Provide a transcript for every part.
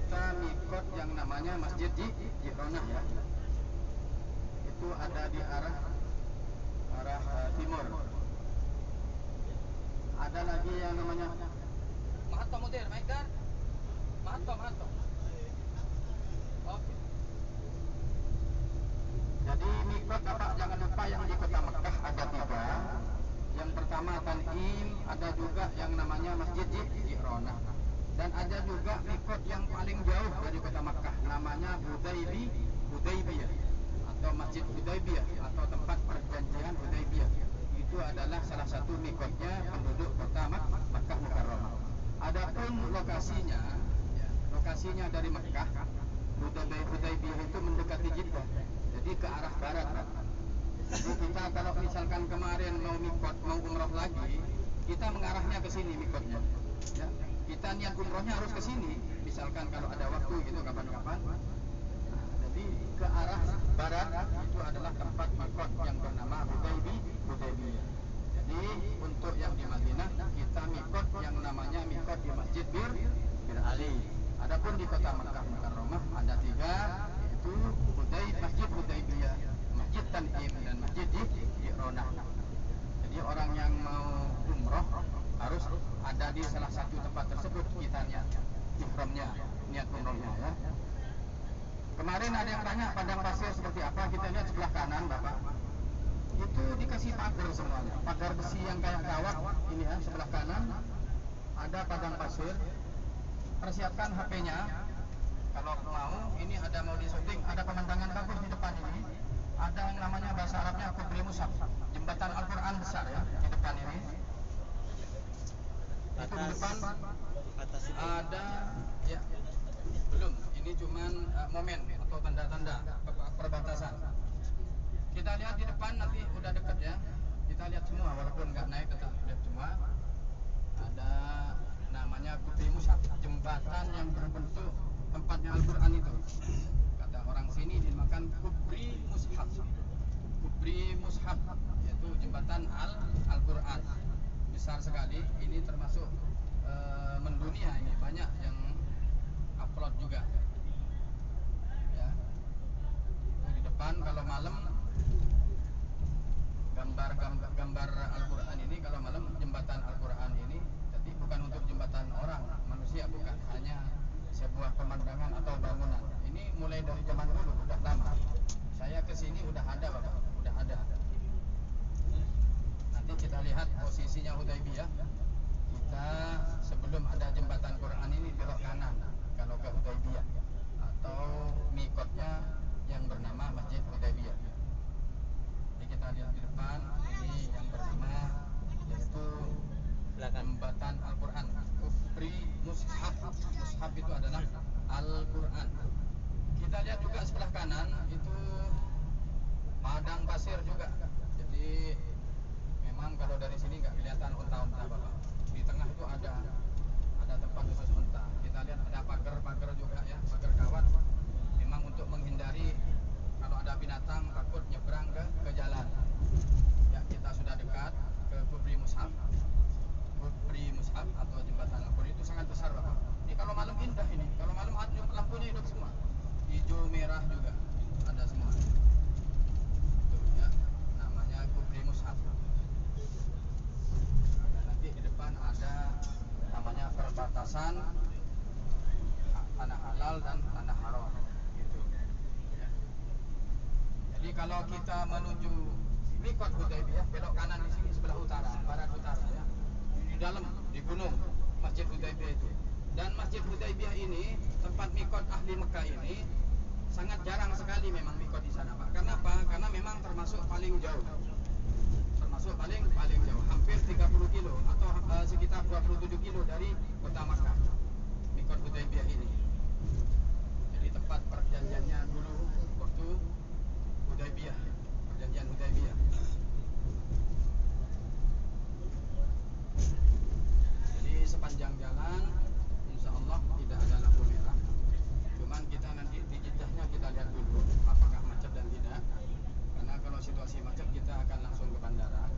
kita mikot yang namanya Masjid Ji'ronah ya. Itu ada di arah timur. Ada lagi yang namanya Mahatham Mudir, Maikar. Mahatham. Oke. Jadi mikot Bapak jangan lupa yang di kota Mekah ada 3. Yang pertama Tan'im, ada juga yang namanya Masjid Ji'ronah. Dan ada juga mikot yang paling jauh dari kota Mekah, namanya Hudaybiyah atau Masjid Hudaybiyah atau tempat perjanjian Hudaybiyah. Itu adalah salah satu mikotnya penduduk kota Makkah Mukarramah. Adapun lokasinya dari Mekah, Hudaybiyah itu mendekati Jeddah, jadi ke arah barat. Jadi kita kalau misalkan kemarin mau mikot, mau umrah lagi, kita mengarahnya ke sini mikotnya. Ya, kita niat umrohnya harus ke sini. Misalkan kalau ada waktu gitu kapan-kapan. Jadi ke arah barat itu adalah tempat mikot yang bernama Hudaybiyah. Jadi untuk yang di Madinah kita mikot yang namanya mikot di Masjid Bir Ali. Adapun di kota Makkah Mukarramah ada 3, yaitu Masjid Hudaybiyah, Masjid Tan'im dan Masjid Ji'ronah. Jadi orang yang mau umroh harus ada di salah satu tempat tersebut kita niat ihramnya, niat umrohnya ya. Kemarin ada yang tanya padang pasir seperti apa, kita lihat sebelah kanan Bapak. Itu dikasih pagar semuanya, pagar besi yang kayak kawat ini ya, sebelah kanan ada padang pasir. Persiapkan HP-nya. Kalau mau, ini ada mau di syuting, ada pemandangan bagus di depan ini. Ada yang namanya bahasa Arabnya Kubri Mushaf, jembatan Al-Quran besar ya di depan ini. Itu di depan ada ya. Belum, ini cuman momen atau tanda-tanda perbatasan. Kita lihat di depan nanti udah dekat ya. Kita lihat semua walaupun nggak naik tetap lihat semua. Ada namanya Kubri Mushaf, jembatan yang berbentuk tempatnya Al-Quran itu. Kata orang sini dinamakan Kubri Mushaf. Kubri Mushaf yaitu jembatan Al-Quran. Besar sekali, ini termasuk mendunia, ini banyak yang upload juga. Ya. Itu di depan kalau malam gambar Al-Quran ini, kalau malam jembatan Al-Quran ini, jadi bukan untuk jembatan orang, manusia bukan, hanya sebuah pemandangan atau bangunan. Ini mulai dari zaman dulu, udah lama. Saya kesini udah ada Bapak, udah ada. Nanti kita lihat posisinya Hudaybiyah. Kita sebelum ada jembatan Quran ini belok kanan kalau ke Hudaybiyah, atau mikotnya yang bernama Masjid Hudaybiyah. Jadi kita lihat di depan ini yang bernama yaitu jembatan Al-Quran, Kubri Mushaf. Mushaf itu adalah Al-Quran. Kita lihat juga sebelah kanan itu padang pasir juga. Jadi memang kalau dari sini nggak kelihatan unta-unta Bapak. Di tengah itu ada tempat khusus unta. Kita lihat ada pagar juga ya, pagar kawat. Memang untuk menghindari kalau ada binatang takut nyebrang ke jalan. Ya, kita sudah dekat ke Kubri Mushaf. Kubri Mushaf atau jembatan Al-Quran itu sangat besar Bapak. Ini kalau malam indah ini. Kalau malam lampunya hidup semua. Hijau merah juga ada semua. Itu ya, namanya Kubri Mushaf. Nanti di depan ada namanya perbatasan tanah halal dan tanah haram gitu ya. Jadi kalau kita menuju mikot Hudaybiyah belok kanan di sini sebelah utara, barat utara ya. Di dalam di gunung Masjid Hudaybiyah itu. Dan Masjid Hudaybiyah ini tempat mikot ahli Mekah ini sangat jarang sekali memang mikot di sana Pak. Karena apa? Karena memang termasuk paling jauh. Termasuk paling jauh, hampir 30 kilo atau sekitar 27 kilo dari kota Makkah. Mikot Hudaybiyah ini. Jadi tempat perjanjiannya dulu waktu Hudaybiyah, perjanjian Hudaybiyah. Jadi sepanjang jalan insya Allah tidak ada lampu merah. Cuman kita nanti di Jeddahnya kita lihat dulu apakah macet dan tidak. Karena kalau situasi macet kita akan langsung ke bandara.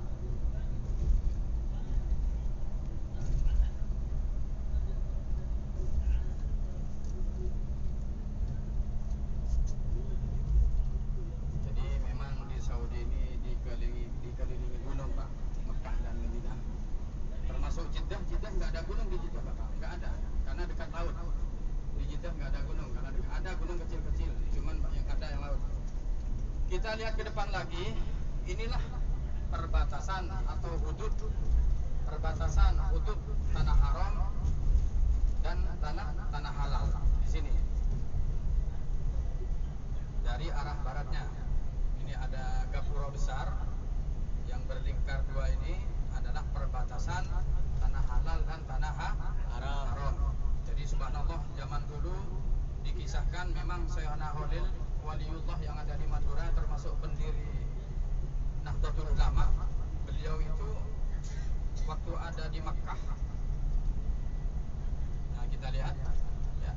Kita lihat ke depan lagi. Inilah perbatasan atau hudud, perbatasan hudud tanah haram dan tanah halal di sini. Dari arah baratnya ini ada gapura besar yang berlingkar dua, ini adalah perbatasan tanah halal dan tanah haram. Jadi subhanallah, zaman dulu dikisahkan memang Sayyidina Khalil waliullah yang ada di Madura termasuk pendiri Nahdlatul Ulama. Beliau itu waktu ada di Makkah. Nah, kita lihat ya.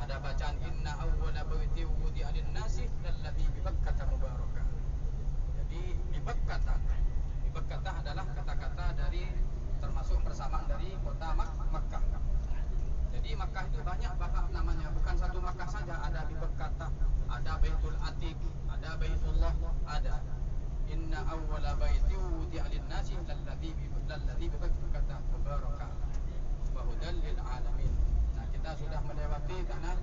Ada bacaan inna awwala baiti wudi'a lin-nasi alladzi bi Bakkah mubarakah. Jadi di Bakkah adalah kata-kata dari termasuk persamaan dari kota Makkah. Jadi Makkah itu banyak bapak namanya, bukan satu Makkah saja, ada di Bakkah, ada Baitul Atiq, ada Baitullah, ada. Inna awwala baiti wudi'a lin-nasi alladzi bi Bakkah mubarakah wa hudan lil alamin. Nah, kita sudah melewati tanah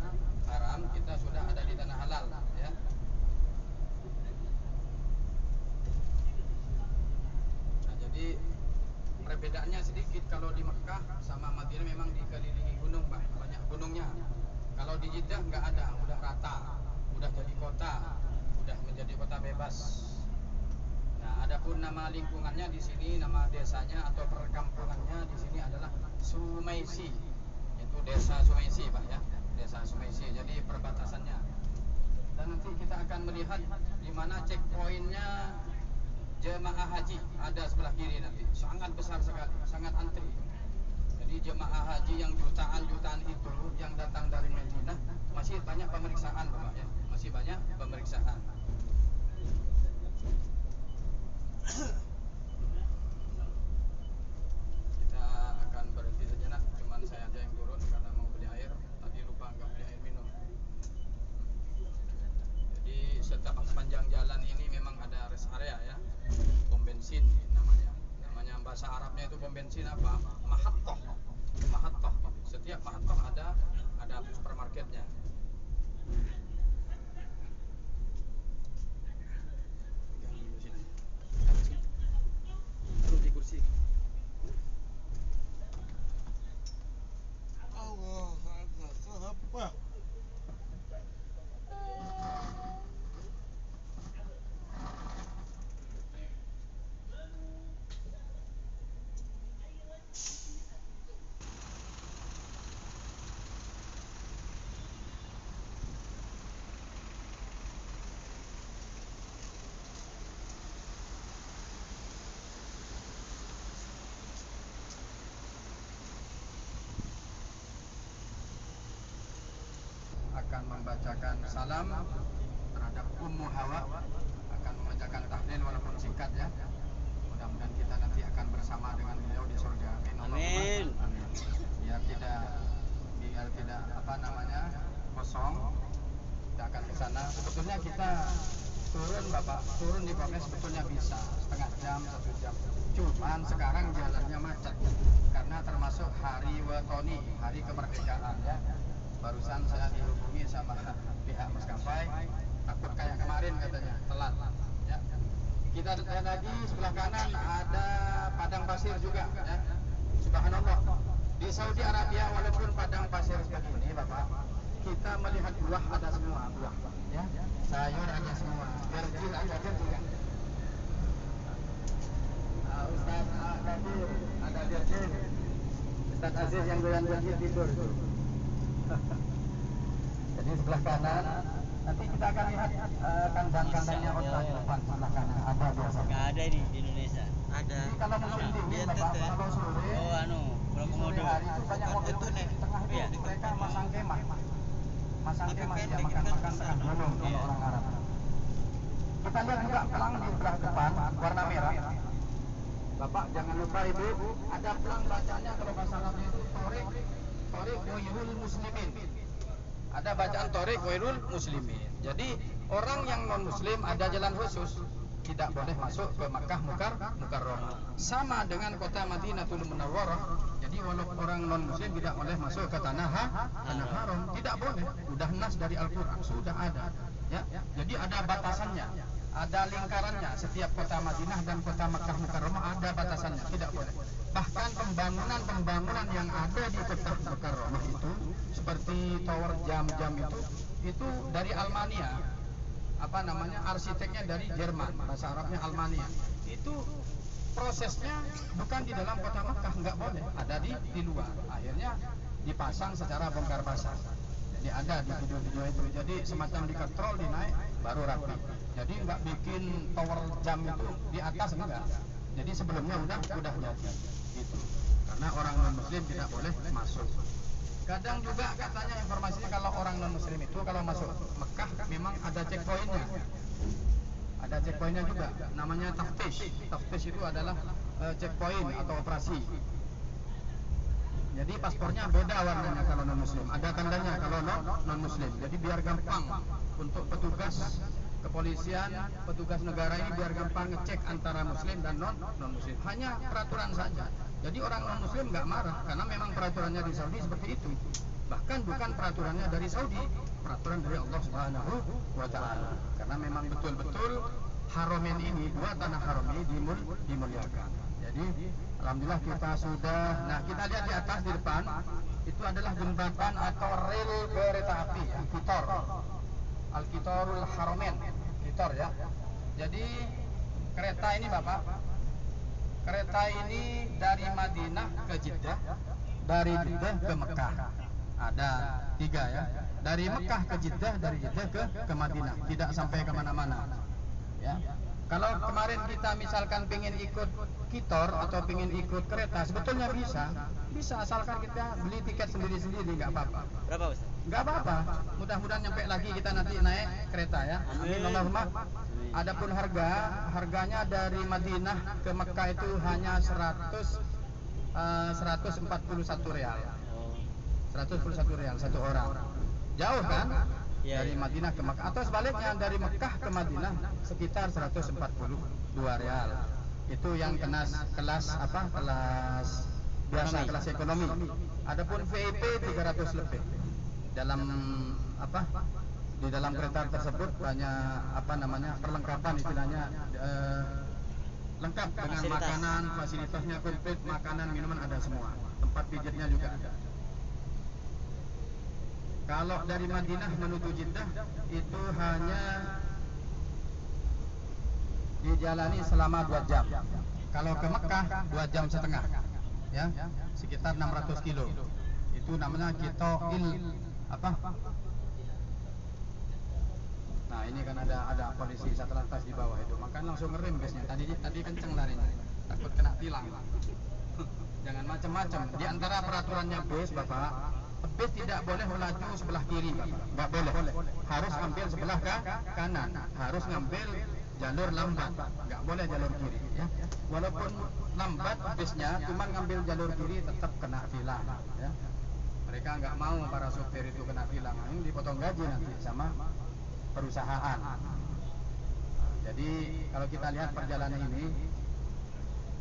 haram, kita sudah ada di tanah halal ya. Nah, jadi perbedaannya sedikit. Kalau di Mekah sama Madinah memang dikelilingi gunung, Pak, banyak gunungnya. Kalau di Jeddah nggak ada, udah rata, udah jadi kota, udah menjadi kota bebas. Nah, adapun nama lingkungannya di sini, nama desanya atau perkampungannya di sini adalah Sumaisi. Itu desa Sumaisi, Pak ya. Desa Sumaisi. Jadi perbatasannya. Dan nanti kita akan melihat di mana checkpointnya jemaah haji, ada sebelah kiri nanti. Sangat besar sekali, sangat antri. Jadi jemaah haji yang jutaan itu yang datang dari Madinah masih banyak pemeriksaan, Bapak ya. Masih banyak pemeriksaan. Kita akan berhenti sejenak, cuman saya aja yang turun karena mau beli air. Tadi lupa nggak beli air minum. Jadi sepanjang jalan ini memang ada rest area ya, pom bensin namanya. Namanya bahasa Arabnya itu pom bensin apa? Mahattah. Setiap mahattah ada supermarketnya. Duduk di kursi. Allah Akbar. Akan membacakan salam terhadap Ummu Hawa, akan membacakan tahlil walaupun singkat ya. Mudah-mudahan kita nanti akan bersama dengan beliau di surga. Amin. Amin. Biar tidak apa namanya kosong. Kita akan ke sana. Sebetulnya kita turun di Polres sebetulnya bisa setengah jam, 1 jam. Cuman sekarang jalannya macet karena termasuk hari Watoni, hari kemerdekaan ya. Barusan saya dihubungi sama pihak maskapai, takut kayak kemarin katanya telat ya. Kita lihat lagi sebelah kanan ada padang pasir juga ya. Subhanallah, di Saudi Arabia walaupun padang pasir seperti ini Bapak, kita melihat buah ada semua, buah ya, sayur ada semua, gerjil ada juga. Ustaz Kadir ada gerjil, Ustaz Aziz yang doyan gerjil tidur tuh. Jadi sebelah kanan nanti kita akan lihat kandang-kandangnya kota di depan sebelah kanan ada biasa. Nggak ada di Indonesia. Ada. Jadi kalau musim dingin Bapak, kalau sore Pulau di Komodo. sore hari itu banyak mobil Itu nih. di tengah itu Iya. mereka masang kemah dia pendek, makan tengah gunung kalau Iya. orang Arab. Kita lihat juga pelang di sebelah depan warna merah. Bapak jangan lupa Ibu, ada pelang bacanya kalau bahasa Arabnya itu Torik Wairul Muslimin. Ada bacaan Torik Wairul Muslimin. Jadi orang yang non muslim ada jalan khusus, tidak boleh masuk ke Makkah Mukarramah. Sama dengan kota Madinatul Munawwarah. Jadi walaupun orang non muslim tidak boleh masuk ke tanah haram, tidak boleh. Udah nas dari Al-Qur'an sudah ada. Ya. Jadi ada batasannya. ada lingkarannya. Setiap kota Madinah dan kota Makkah Mukarramah ada batasannya, tidak boleh. Bahkan pembangunan yang ada di kota Mukarramah itu seperti tower jam-jam itu dari Almania. Apa namanya? Arsiteknya dari Jerman, bahasa Arabnya Almania. Itu prosesnya bukan di dalam kota Makkah, nggak boleh, ada di luar. Akhirnya dipasang secara bongkar pasang. Jadi ada di video-video itu. Jadi semacam dikatrol, dinaik baru rapi. Jadi nggak bikin tower jam itu di atas, enggak. Jadi sebelumnya udah jadi gitu. Karena orang non muslim tidak boleh masuk. Kadang juga katanya informasinya kalau orang non muslim itu kalau masuk Mekah memang ada checkpointnya. Ada checkpointnya juga, namanya taftish. Taftish itu adalah checkpoint atau operasi. Jadi paspornya beda warnanya kalau non muslim, ada tandanya kalau non muslim. Jadi biar gampang untuk petugas kepolisian, petugas negara ini biar gampang ngecek antara muslim dan non muslim. Hanya peraturan saja. Jadi orang non muslim nggak marah karena memang peraturannya di Saudi seperti itu. Bahkan bukan peraturannya dari Saudi, peraturan dari Allah Subhanahu wa Ta'ala. Karena memang betul-betul Haramain ini, dua tanah haram ini dimuliakan. Jadi alhamdulillah kita sudah. Nah, kita lihat di atas di depan itu adalah jembatan atau rel kereta api ya, Qitar. Al-Qitarul Haramain, Qitar ya. Jadi kereta ini Bapak, kereta ini dari Madinah ke Jeddah, dari Jeddah ke Mekah. Ada 3 ya. Dari Mekah ke Jeddah, dari Jeddah ke Madinah, tidak sampai kemana-mana. Ya. Kalau kemarin kita misalkan pengen ikut Qitar atau pengen ikut kereta, sebetulnya bisa asalkan kita beli tiket sendiri-sendiri, nggak apa-apa. Berapa Ustaz? Nggak apa-apa. Mudah-mudahan nyampe lagi kita nanti naik kereta ya. Amin Allahumma. Adapun harganya dari Madinah ke Mekah itu hanya 141 rial. 141 rial satu orang. Jauh kan? Dari Madinah ke Mekah, atau sebaliknya dari Mekah ke Madinah sekitar 142 rial. Itu yang kelas biasa, kelas ekonomi. Adapun VIP 300 lebih. Di dalam kereta tersebut banyak perlengkapan, istilahnya lengkap dengan makanan, fasilitasnya komplit, makanan, minuman ada semua. Tempat pijatnya juga ada. Kalau dari Madinah menuju Jeddah itu hanya dijalani selama 2 jam. Kalau ke Mekah 2 jam setengah, ya, sekitar 600 kilo. Itu namanya Qita'il Nah ini kan ada polisi Satlantas di bawah itu, makanya langsung ngerem guysnya. Tadi kenceng larinya, takut kena tilang. Jangan macam-macam. Di antara peraturannya bus Bapak, bus tidak boleh melaju sebelah kiri, nggak boleh. Harus ambil sebelah kanan. Harus ngambil jalur lambat, nggak boleh jalur kiri. Ya. Walaupun lambat busnya, cuma ngambil jalur kiri tetap kena tilang. Ya. Mereka nggak mau para sopir itu kena tilang. Ini dipotong gaji nanti sama perusahaan. Jadi kalau kita lihat perjalanan ini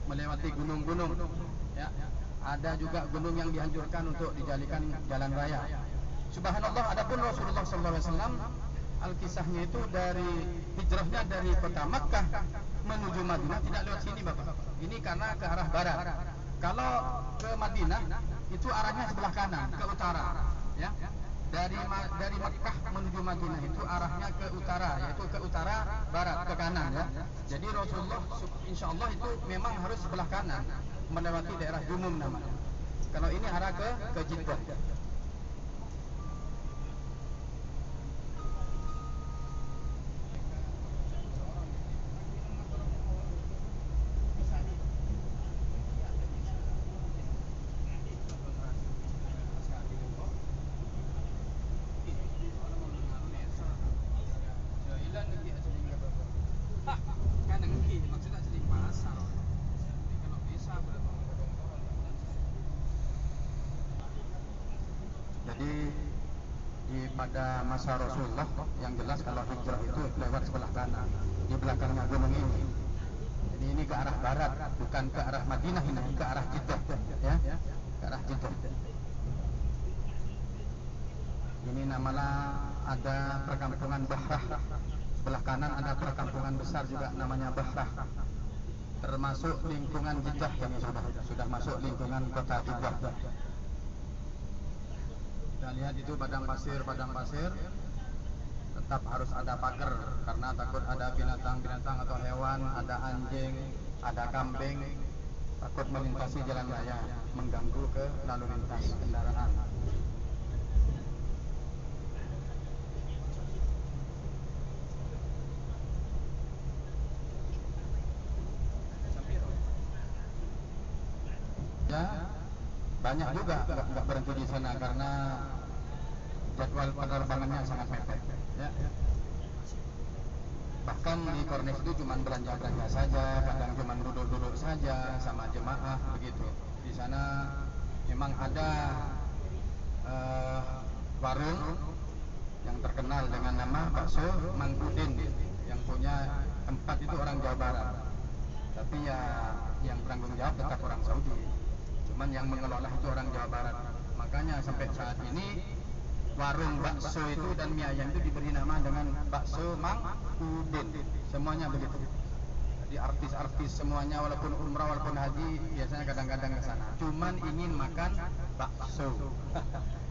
melewati gunung-gunung, ya. Ada juga gunung yang dianjurkan untuk dijadikan jalan raya. Subhanallah, adapun Rasulullah SAW, al-kisahnya itu dari hijrahnya dari kota Makkah menuju Madinah tidak lewat sini Bapak. Ini karena ke arah barat. Kalau ke Madinah itu arahnya sebelah kanan, ke utara. Ya. Dari Makkah menuju Madinah itu arahnya ke utara, yaitu ke utara barat, ke kanan ya. Jadi Rasulullah insya Allah itu memang harus sebelah kanan, melewati daerah Jumum namanya. Kalau ini arah ke Jeddah. Pada masa Rasulullah yang jelas kalau hijrah itu lewat sebelah kanan, di belakangnya gunung ini. Jadi ini ke arah barat, bukan ke arah Madinah, ini ke arah Jeddah, ya, ke arah Jeddah. Ini namanya ada perkampungan Bahrah. Sebelah kanan ada perkampungan besar juga namanya Bahrah. Termasuk lingkungan Jeddah yang sudah masuk lingkungan kota Jeddah. Kita lihat itu padang pasir. Tetap harus ada pagar karena takut ada binatang-binatang atau hewan, ada anjing, ada kambing, takut melintasi jalan raya, mengganggu ke lalu lintas kendaraan. Ya, banyak juga nggak berhenti di sana karena jadwal penerbangannya sangat mepet. Ya. Bahkan di Kornes itu cuma belanja-belanja saja, kadang cuma duduk-duduk saja sama jemaah begitu. Di sana memang ada warung yang terkenal dengan nama bakso Mang Udin, yang punya tempat itu orang Jawa Barat. Tapi ya yang bertanggung jawab tetap orang Saudi. Cuman yang mengelola itu orang Jawa Barat. Makanya sampai saat ini warung bakso itu dan mie ayam itu diberi nama dengan bakso Mang Udin. Semuanya begitu. Jadi artis-artis semuanya walaupun umrah walaupun haji biasanya kadang-kadang ke sana. Cuman ingin makan bakso.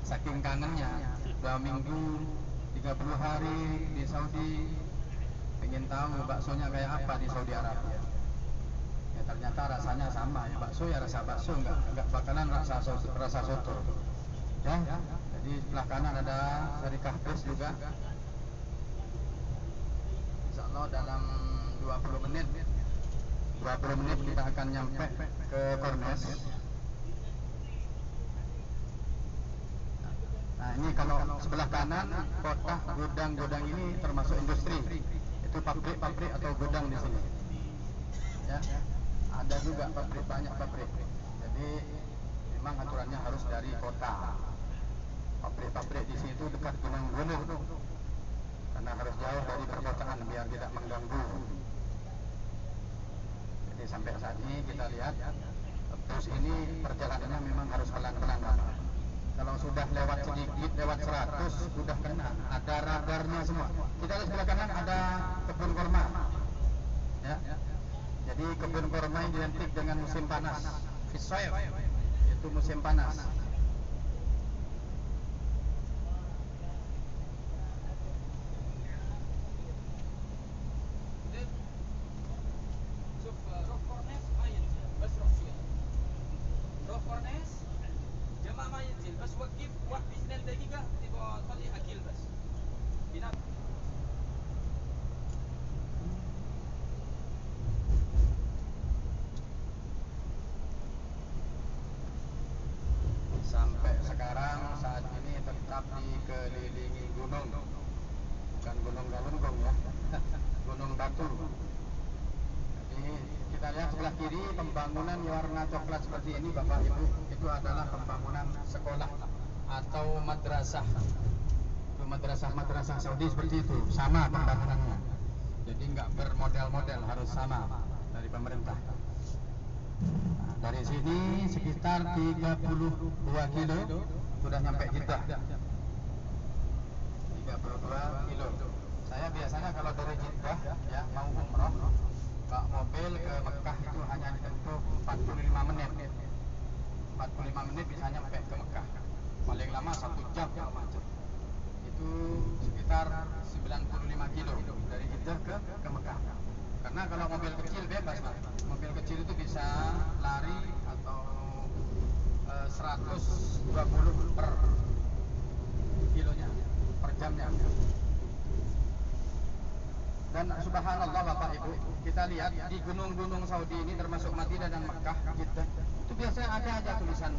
Saking kangennya 2 minggu 30 hari di Saudi, ingin tahu baksonya kayak apa di Saudi Arabia. Ya ternyata rasanya sama ya, bakso ya rasa bakso, enggak bakalan rasa soto. Ya, jadi sebelah kanan ada Syarikah Bus juga. Insyaallah dalam 20 menit kita akan nyampe ke Kornes. Nah ini kalau sebelah kanan kota gudang-gudang ini termasuk industri, itu pabrik atau gudang di sini. Ya, ada juga pabrik, banyak pabrik. Jadi memang aturannya harus dari kota. Pabrik di situ dekat gunung-gunung, karena harus jauh dari perkotaan biar tidak mengganggu. Jadi sampai saat ini kita lihat bus ini perjalanannya memang harus pelan-pelan. Kalau sudah lewat sedikit, lewat 100 sudah kena, ada radarnya semua. Kita lihat sebelah kanan ada kebun kurma. Ya. Jadi kebun kurma identik dengan musim panas, Fisoif, itu musim panas. Sampai sekarang saat ini tetap dikelilingi gunung, bukan gunung galunggung ya, gunung batu. Jadi kita lihat sebelah kiri pembangunan warna coklat seperti ini Bapak Ibu, itu adalah pembangunan sekolah atau madrasah. Itu madrasah Saudi seperti itu, sama pembangunannya. Jadi nggak bermodel-model, harus sama dari pemerintah. Nah, dari sini sekitar 32 kilo sudah nyampe Jeddah. 32 kilo. Saya biasanya kalau dari Jeddah ya mau umroh, bawa mobil ke Mekah itu hanya ditempuh 45 menit. 45 menit bisa nyampe ke Mekah. Paling lama 1 jam kalau macet. Itu sekitar 95 kilo dari Jeddah ke Mekah. Karena kalau mobil kecil bebas, Pak. Mobil kecil itu bisa lari atau 120 per kilonya, per jamnya. Dan subhanallah Bapak Ibu, kita lihat di gunung-gunung Saudi ini termasuk Madinah dan Mekah, Jeddah, itu biasanya ada aja tulisan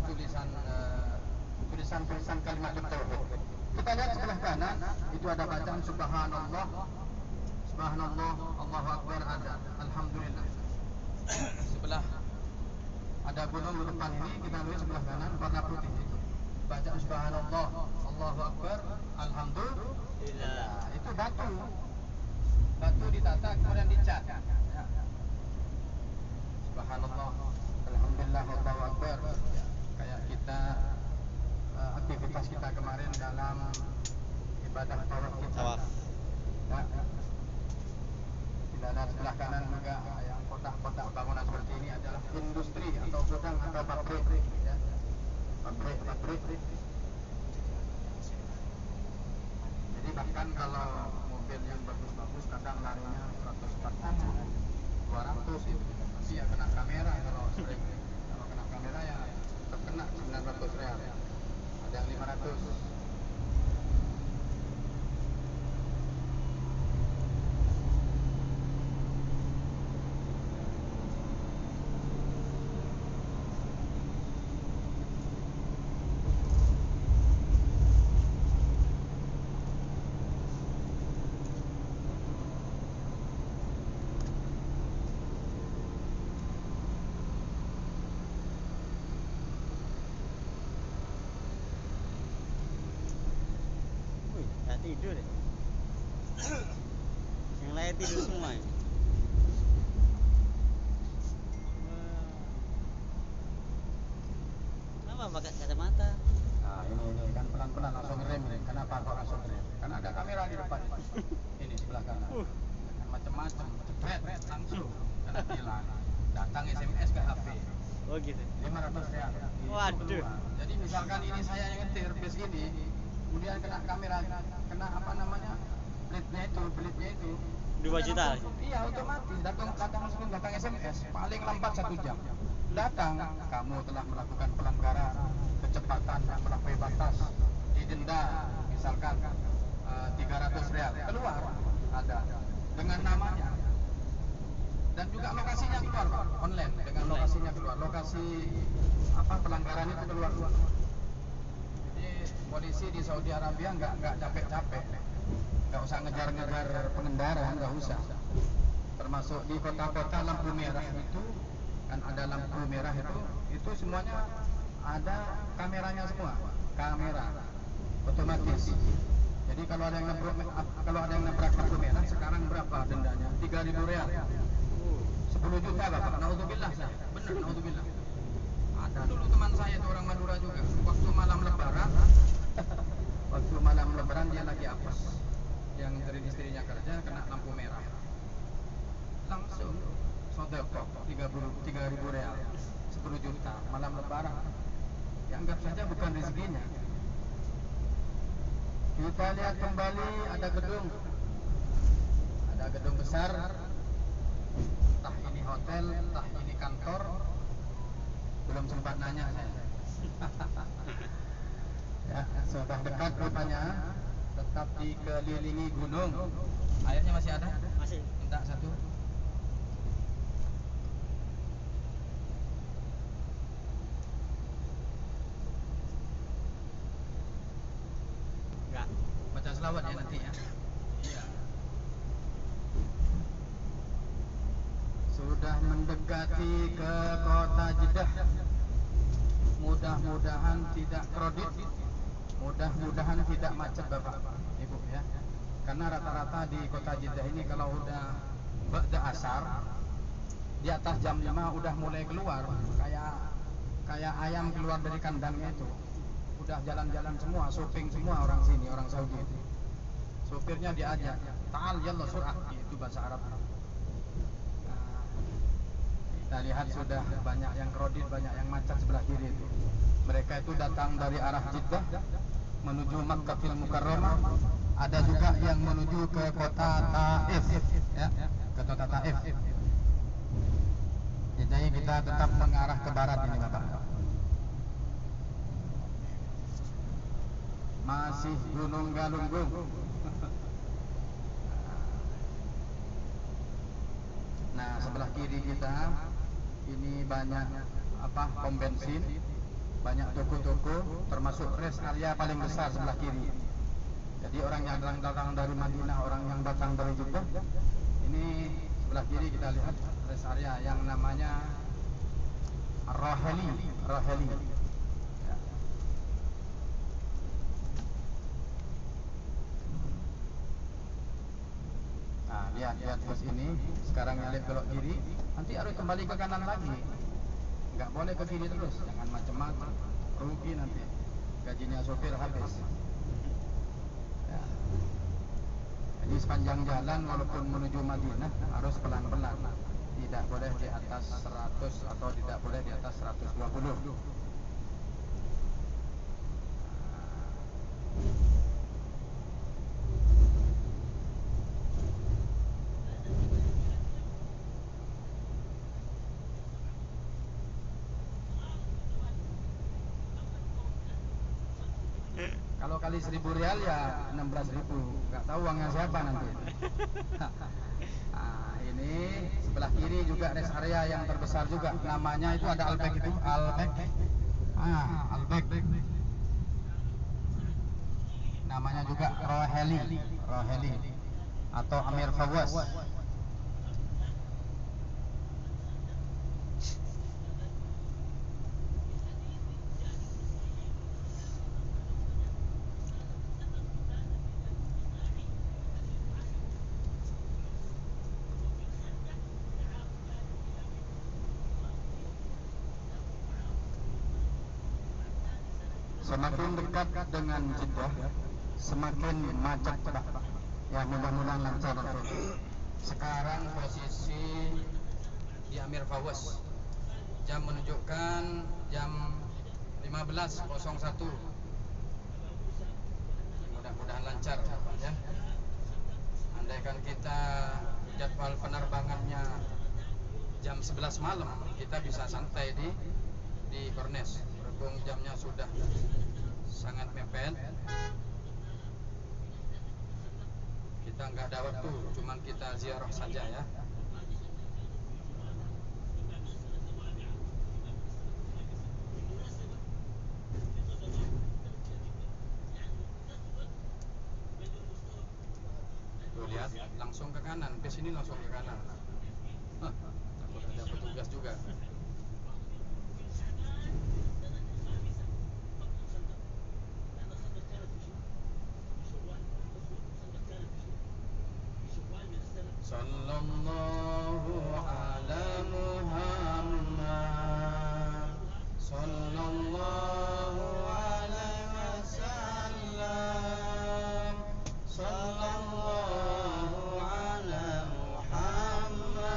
kalimat tauhid. Kita lihat sebelah kanan itu ada bacaan subhanallah, Allahu Akbar, ada alhamdulillah. Sebelah ada gunung di depan ini, kita lihat sebelah kanan warna putih itu. Bacaan subhanallah, Allahu Akbar, alhamdulillah. Itu batu ditata kemudian dicat. Subhanallah, alhamdulillah, Allahu Akbar. Kayak kita aktivitas kita kemarin dalam ibadah tawaf kita. eksklusif. Nanti ya kena kamera kalau sering. Kalau kena kamera ya terkena 900 real. Ada yang 500. Wih, nggak tidur ya. Yang lain tidur semua ya. Wah. Kenapa pakai kacamata? Nah ini kan pelan-pelan langsung rem ini. Kenapa kok langsung rem? Karena ada kamera di depan. Ini sebelah kanan. Dengan macam-macam, cepet langsung kena tilang. Datang SMS ke HP. Oh gitu. 500 real. Itu Waduh. kedua. Jadi misalkan ini saya yang nyetir bis ini, kemudian kena kamera, kena apa namanya? Belitnya itu 2 juta. Iya otomatis datang langsung datang SMS paling lambat 1 jam. Datang, kamu telah melakukan pelanggaran kecepatan yang melampaui batas, didenda misalkan 300 real. Keluar ada dengan namanya dan juga lokasinya keluar Pak, online dengan lokasinya keluar, lokasi apa pelanggaran itu keluar. Jadi polisi di Saudi Arabia nggak capek-capek, nggak usah ngejar-ngejar pengendara, nggak usah. Termasuk di kota-kota lampu merah itu kan ada lampu merah itu semuanya ada kameranya semua, kamera otomatis. Jadi kalau ada yang nabrak lampu merah sekarang berapa dendanya? 3.000 real. 10 juta Bapak, naudzubillah saya. Benar, naudzubillah. Ada dulu teman saya itu orang Madura juga. Waktu malam lebaran dia lagi apes. Yang dari istrinya kerja kena lampu merah. Langsung sodeko 3.000 real. 10 juta malam lebaran. Ya anggap saja bukan rezekinya. Kita lihat kembali ada gedung besar. Entah ini hotel, entah ini kantor. Belum sempat nanya saya. Ya, sudah dekat rupanya. Tetap dikelilingi gunung. Airnya masih ada? Masih. Minta satu. Enggak. Baca selawat ya nanti ya. Iya. Sudah mendekati ke kota Jeddah. Mudah-mudahan tidak kredit, mudah-mudahan tidak macet Bapak Ibu ya. Karena rata-rata di kota Jeddah ini kalau udah ba'da asar di atas jam 5 udah mulai keluar kayak ayam keluar dari kandangnya itu. Udah jalan-jalan semua, shopping semua orang sini, orang Saudi itu. Sopirnya diajak, ta'al yalla sur'ah, itu bahasa Arab. Kita lihat sudah banyak yang kredit, banyak yang macet sebelah kiri itu. Mereka itu datang dari arah Jeddah menuju Makkahul Mukarramah. Ada juga yang menuju ke kota Taif, ya, ke kota Taif. Jadi kita tetap mengarah ke barat ini, Bapak. Masih Gunung Galunggung. Nah, sebelah kiri kita ini banyak pom bensin, banyak toko-toko, termasuk rest area paling besar sebelah kiri. Jadi orang yang datang dari Madinah, orang yang datang dari Jeddah, ini sebelah kiri kita lihat rest area yang namanya Roheli. Ya. Nah, lihat bus ini, sekarang nyalip belok kiri, nanti harus kembali ke kanan lagi. Nggak boleh ke kiri terus, jangan macam-macam, rugi nanti, gajinya sopir habis. Ya. Jadi sepanjang jalan walaupun menuju Madinah harus pelan-pelan, tidak boleh di atas 100 atau tidak boleh di atas 120. Kalau kali 1.000 rial ya 16.000. Nggak tahu uangnya siapa nanti. Nah, ini sebelah kiri juga rest area yang terbesar juga. Namanya itu ada Albek itu, Albek. Albek. Namanya juga Roheli atau Amir Fawaz. Semakin dekat dengan Jeddah, semakin macet, Pak. Ya, mudah-mudahan lancar. Sekarang posisi di Amir Fawaz. Jam menunjukkan jam 15.01. Mudah-mudahan lancar, Pak, ya. Andaikan kita jadwal penerbangannya jam 11 malam, kita bisa santai di Kornes. Berhubung jamnya sudah sangat mepet, kita nggak ada waktu, cuman kita ziarah saja ya. Tuh lihat, langsung ke kanan, ke sini langsung ke kanan. Takut ada petugas juga. Sallallahu ala Muhammad, sallallahu alaihi wasallam, sallallahu ala Muhammad,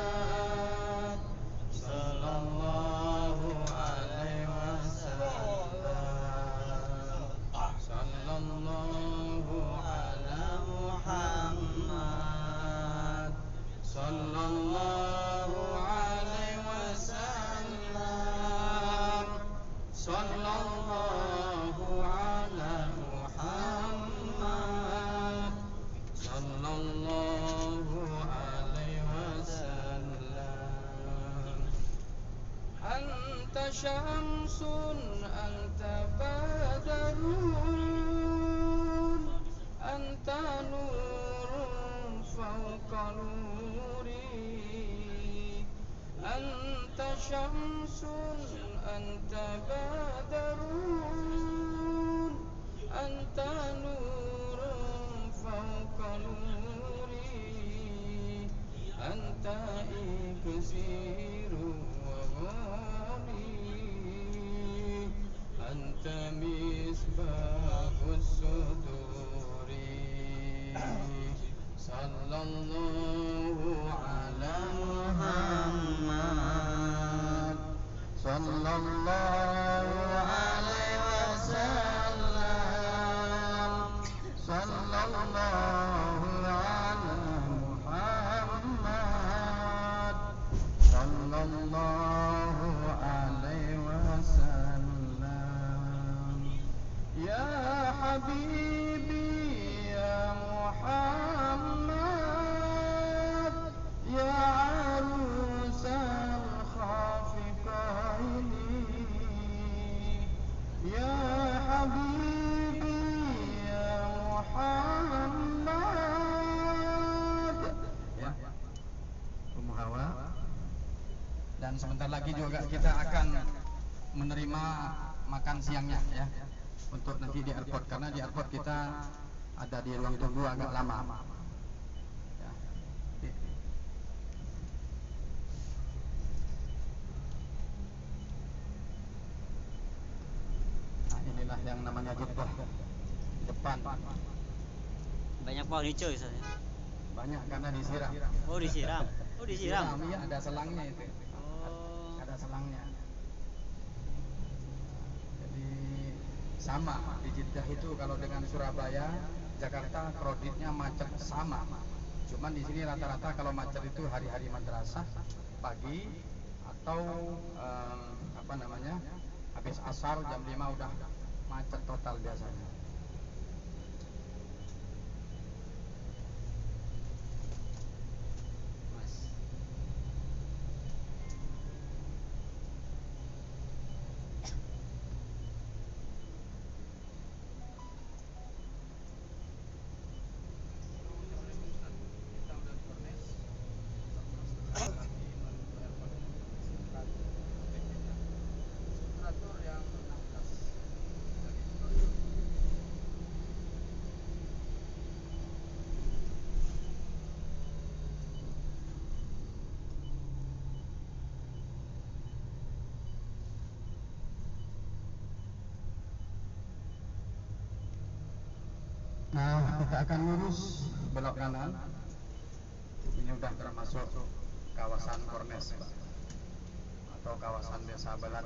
sallallahu alaihi wasallam, sallallahu ala Muhammad, sallallahu alaihi wasallam, sallallahu ala Muhammad, sallallahu alaihi wasallam. Anta syamsun anta badarun, anta nurun fawqa nuri, anta syamsun anta badarun, anta nurun fawqa nuri, anta iksiru wa ghani, anta misbahus suduri, sallallahu ala Muhammad, sallallahu alaihi wasallam, sallallahu ala Muhammad, sallallahu alaihi wasallam. Ya habibi ya Muhammad, ya arusal khafiqaini, ya habibi ya Muhammad. Ya, Ummu Hawa. Dan sebentar lagi juga kita akan menerima makan siangnya ya, untuk nanti di airport, karena di airport kita ada di ruang tunggu agak lama ya. Nah, inilah yang namanya Jeddah depan. Banyak pohon hijau misalnya. Banyak karena disiram. Oh, disiram. Oh, disiram. Iya, ada selangnya itu. Oh. Ada selangnya. Jadi sama di Jeddah itu, kalau dengan Surabaya, Jakarta, kreditnya macet sama. Cuman di sini rata-rata kalau macet itu hari-hari madrasah pagi atau habis asar jam 5 udah macet total biasanya. Nah, kita akan lurus belok kanan. Ini udah termasuk kawasan Kornes, Pak, atau kawasan Desa Balat.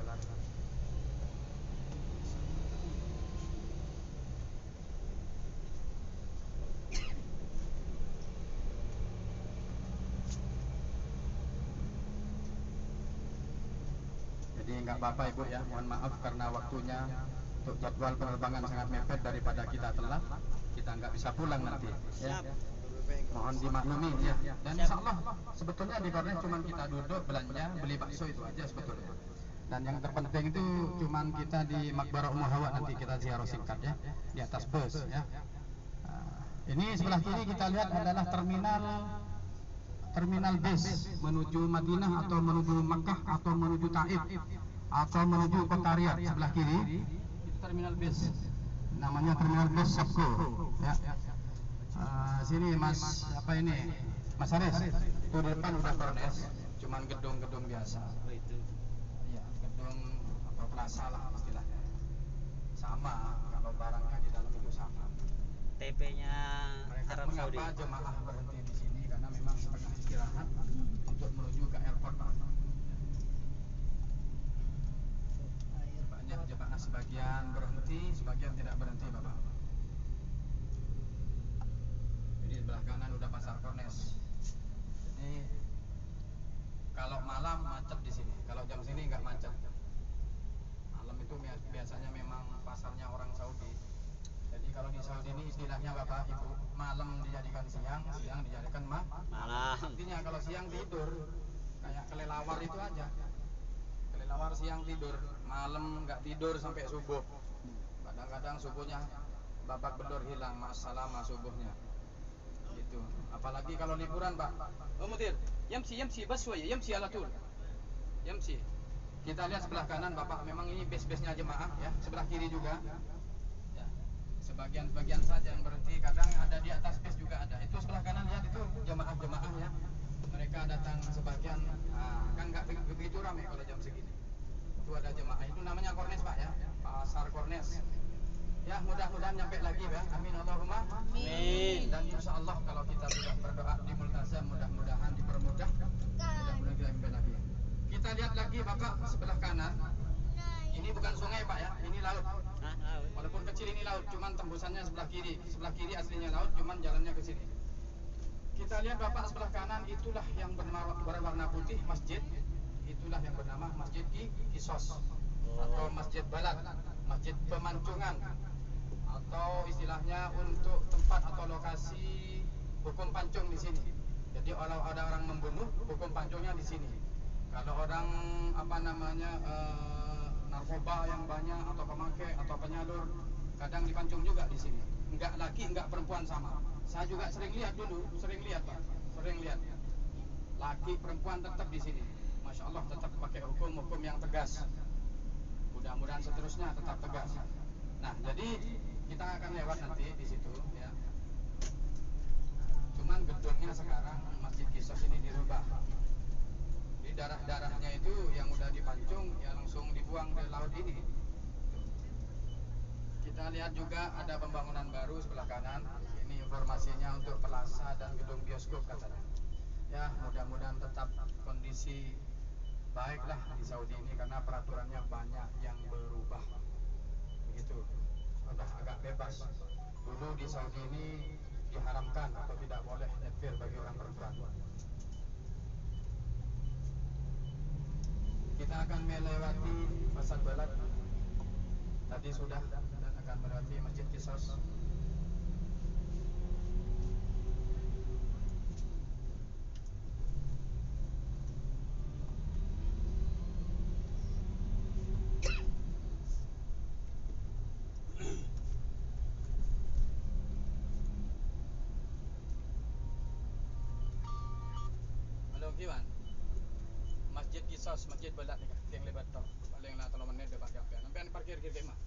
Jadi nggak apa-apa Ibu ya, mohon maaf karena waktunya untuk jadwal penerbangan sangat mepet, daripada kita telat, kita nggak bisa pulang nanti. Ya. Mohon dimaklumi ya. Dan insya Allah sebetulnya di Kornes cuma kita duduk belanja, beli bakso itu aja sebetulnya. Dan yang terpenting itu cuman kita di Makbarah Ummu Hawa, nanti kita ziarah singkat ya, di atas bus ya. Ini sebelah kiri kita lihat adalah terminal bis menuju Madinah atau menuju Makkah atau menuju Taif atau menuju Kota Riyadh. Sebelah kiri itu terminal bis, namanya terminal bis Sabko ya. Sini Mas, apa ini Mas Haris, itu di depan udah Kornes, cuman gedung-gedung biasa. Oh itu. Iya, gedung atau plaza lah istilahnya. Sama, kalau barangnya di dalam itu sama. TP-nya Mereka Arab Saudi. mengapa jemaah berhenti di sini, karena memang setengah istirahat untuk menuju ke airport, Pak. Banyak jemaah sebagian berhenti, sebagian tidak berhenti, Bapak. Jadi sebelah kanan udah pasar Kornes. Jadi kalau malam macet di sini, kalau jam sini nggak macet. Malam itu biasanya memang pasarnya orang Saudi. Jadi kalau di Saudi ini istilahnya Bapak Ibu, malam dijadikan siang, siang dijadikan Malam. Artinya kalau siang tidur kayak kelelawar itu aja. Kelelawar siang tidur, malam nggak tidur sampai subuh. Kadang-kadang subuhnya babak belur hilang, masalah subuhnya. Gitu. Apalagi kalau liburan, Pak. Oh, Mudir, yamsi bas ya, yamsi ala tul. Yamsi. Kita lihat sebelah kanan, Bapak, memang ini base-base-nya jemaah ya. Sebelah kiri juga. Ya. Sebagian saja yang berhenti, kadang ada di atas base juga ada. Itu sebelah kanan lihat, itu jemaah-jemaah ya. Mereka datang sebagian, kan nggak begitu ramai kalau jam segini. Itu ada jemaah, itu namanya Kornes, Pak ya. Pasar Kornes. Ya, mudah-mudahan nyampe lagi ya. Amin Allahumma Amin. Dan insya Allah kalau kita sudah berdoa di multazam, mudah-mudahan dipermudah. Mudah-mudahan kita nyampe lagi. Kita lihat lagi Bapak sebelah kanan. Ini bukan sungai Pak ya, ini laut. Laut. Walaupun kecil ini laut, cuman tembusannya sebelah kiri. Sebelah kiri aslinya laut, cuman jalannya ke sini. Kita lihat Bapak sebelah kanan, itulah yang berwarna putih, masjid. Itulah yang bernama Masjid Kisos atau Masjid Balat, Masjid Pemancongan, atau istilahnya untuk tempat atau lokasi hukum pancung di sini. Jadi kalau ada orang membunuh, hukum pancungnya di sini. Kalau orang narkoba yang banyak atau pemakai atau penyalur, kadang dipancung juga di sini. Enggak laki, enggak perempuan sama. Saya juga sering lihat dulu, Pak, sering lihat. Laki perempuan tetap di sini. Masya Allah, tetap pakai hukum yang tegas. Mudah-mudahan seterusnya tetap tegas. Nah, jadi kita akan lewat nanti di situ ya. Cuman gedungnya sekarang Masjid Kisos ini dirubah. Di darah-darahnya itu yang udah dipancung ya langsung dibuang ke laut ini. Kita lihat juga ada pembangunan baru sebelah kanan. Ini informasinya untuk plaza dan gedung bioskop katanya. Ya, mudah-mudahan tetap kondisi baiklah di Saudi ini, karena peraturannya banyak yang berubah. Begitu. Sudah agak bebas. Dulu di Saudi ini diharamkan atau tidak boleh takfir bagi orang perempuan. Kita akan melewati Pasar Balat. Tadi sudah, dan akan melewati Masjid Kisos. Kiwan Masjid Kisos, Masjid Balat ni yang lebat tau. Paling lah 3 menit dekat sampai. Sampai parkir kiri mah.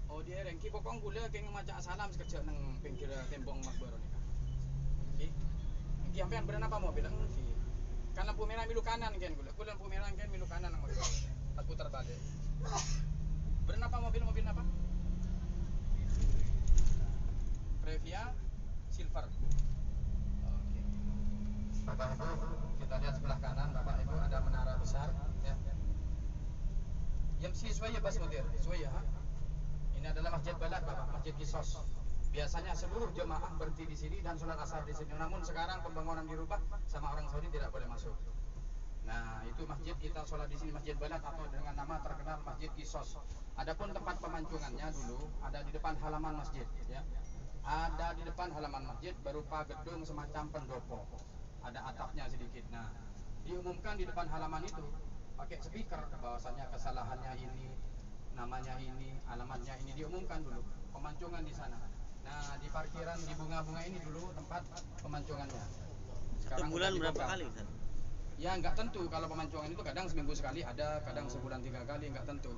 Oh dia rengki pokong gula keng macam salam sekejap nang pinggir tembong makbaro ni. Okey. Engki sampean berapa mobil engki? Kan lampu merah milu kanan kan gula. Gula lampu merah kan milu kanan nang mobil. Tak putar balik. Berapa mobil apa? Nokia silver. Oke. Bapak Ibu, kita lihat sebelah kanan Bapak Ibu ada menara besar ya. Yamsi suaya bas mudir, suaya ha. Ini adalah Masjid Balad Bapak, Masjid Kisos. Biasanya seluruh jemaah berhenti di sini dan sholat asar di sini. Namun sekarang pembangunan dirubah sama orang Saudi tidak boleh masuk. Nah, itu masjid kita sholat di sini Masjid Balad atau dengan nama terkenal Masjid Kisos. Adapun tempat pemancingannya dulu ada di depan halaman masjid ya. Ada di depan halaman masjid berupa gedung semacam pendopo. Ada atapnya sedikit. Nah, diumumkan di depan halaman itu pakai speaker bahwasanya kesalahannya ini, namanya ini, alamatnya ini diumumkan dulu. Pemancingan di sana. Nah, di parkiran di bunga-bunga ini dulu tempat pemancingannya. Satu bulan udah berapa dibongkar. kali, Ustaz? Ya nggak tentu, kalau pemancingan itu kadang seminggu sekali ada, kadang sebulan 3 kali, nggak tentu.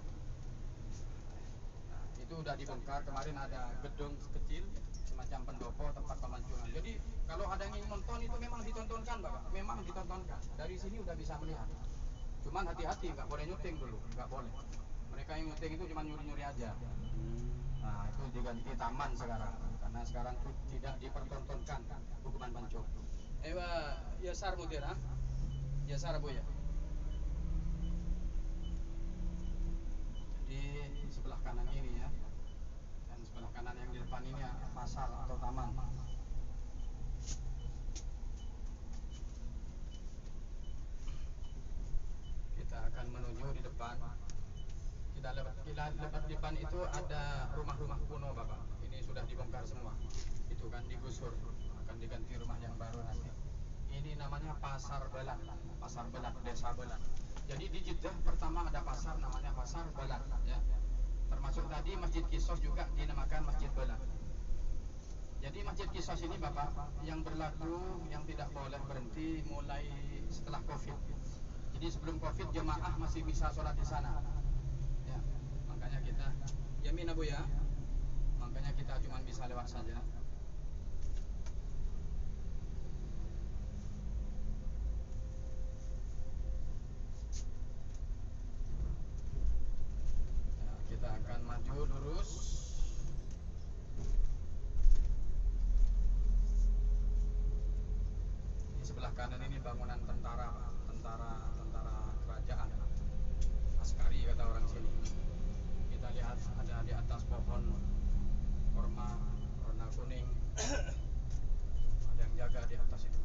Nah, itu udah dibongkar. Kemarin ada gedung kecil semacam pendopo tempat pemancingan. Jadi kalau ada yang ingin nonton itu memang ditontonkan Bapak, memang ditontonkan. Dari sini udah bisa melihat. Cuman hati-hati, nggak boleh nyuting dulu, nggak boleh. Mereka yang nyuting itu cuma nyuri-nyuri aja. Nah, itu diganti taman sekarang karena sekarang itu tidak dipertontonkan hukuman pancung. Ya sar mudir ha? Ya sar Bu ya. Jadi di sebelah kanan ini ya. Dan sebelah kanan yang di depan ini ya, pasar atau taman. Kita akan menuju di depan. Kita lewat depan itu ada rumah-rumah kuno Bapak. Ini sudah dibongkar semua. Itu kan digusur, akan diganti rumah yang baru nanti. Ini namanya Pasar Balad, Pasar Balad, Desa Balad. Jadi di Jeddah pertama ada pasar namanya Pasar Balad ya. Termasuk tadi Masjid Kisos juga dinamakan Masjid Balad. Jadi Masjid Kisos ini Bapak yang berlaku yang tidak boleh berhenti mulai setelah Covid. Jadi sebelum Covid jemaah masih bisa sholat di sana. Ya, makanya kita yamin Abu ya. Makanya kita cuma bisa lewat saja. Ya, kita akan maju lurus. Di sebelah kanan ini bangunan tentara kerajaan. Askari kata orang sini. Kita lihat ada di atas pohon korma warna kuning. Ada yang jaga di atas itu.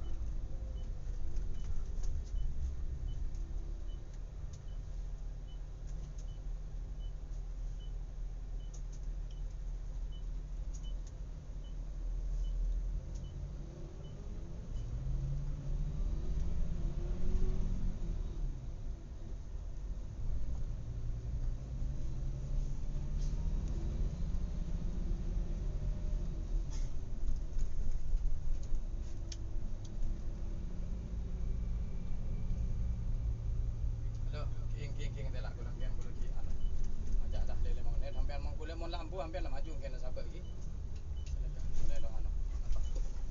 Halo, king telak kulang kan kulo ki anu. Ajak dah lele mau net sampean mau kulo mau lampu sampean lah maju kena sabar iki. Mulai lo anu.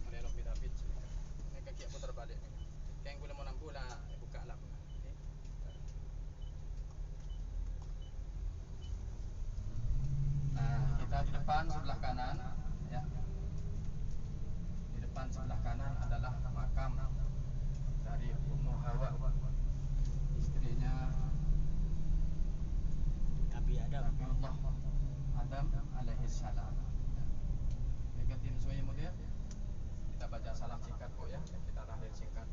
Mulai lo bidapit. Nek kaki putar balik. Keng kulo mau lampu lah buka lah. Nah, kita di depan sebelah kanan ya. Di depan sebelah kanan adalah makam dari Ummu Hawa, istrinya Nabi Adam. Nabiullah Adam alaihi salam. Ikatin suaya mulia. Kita baca salam singkat kok ya. Kita tahlil singkat.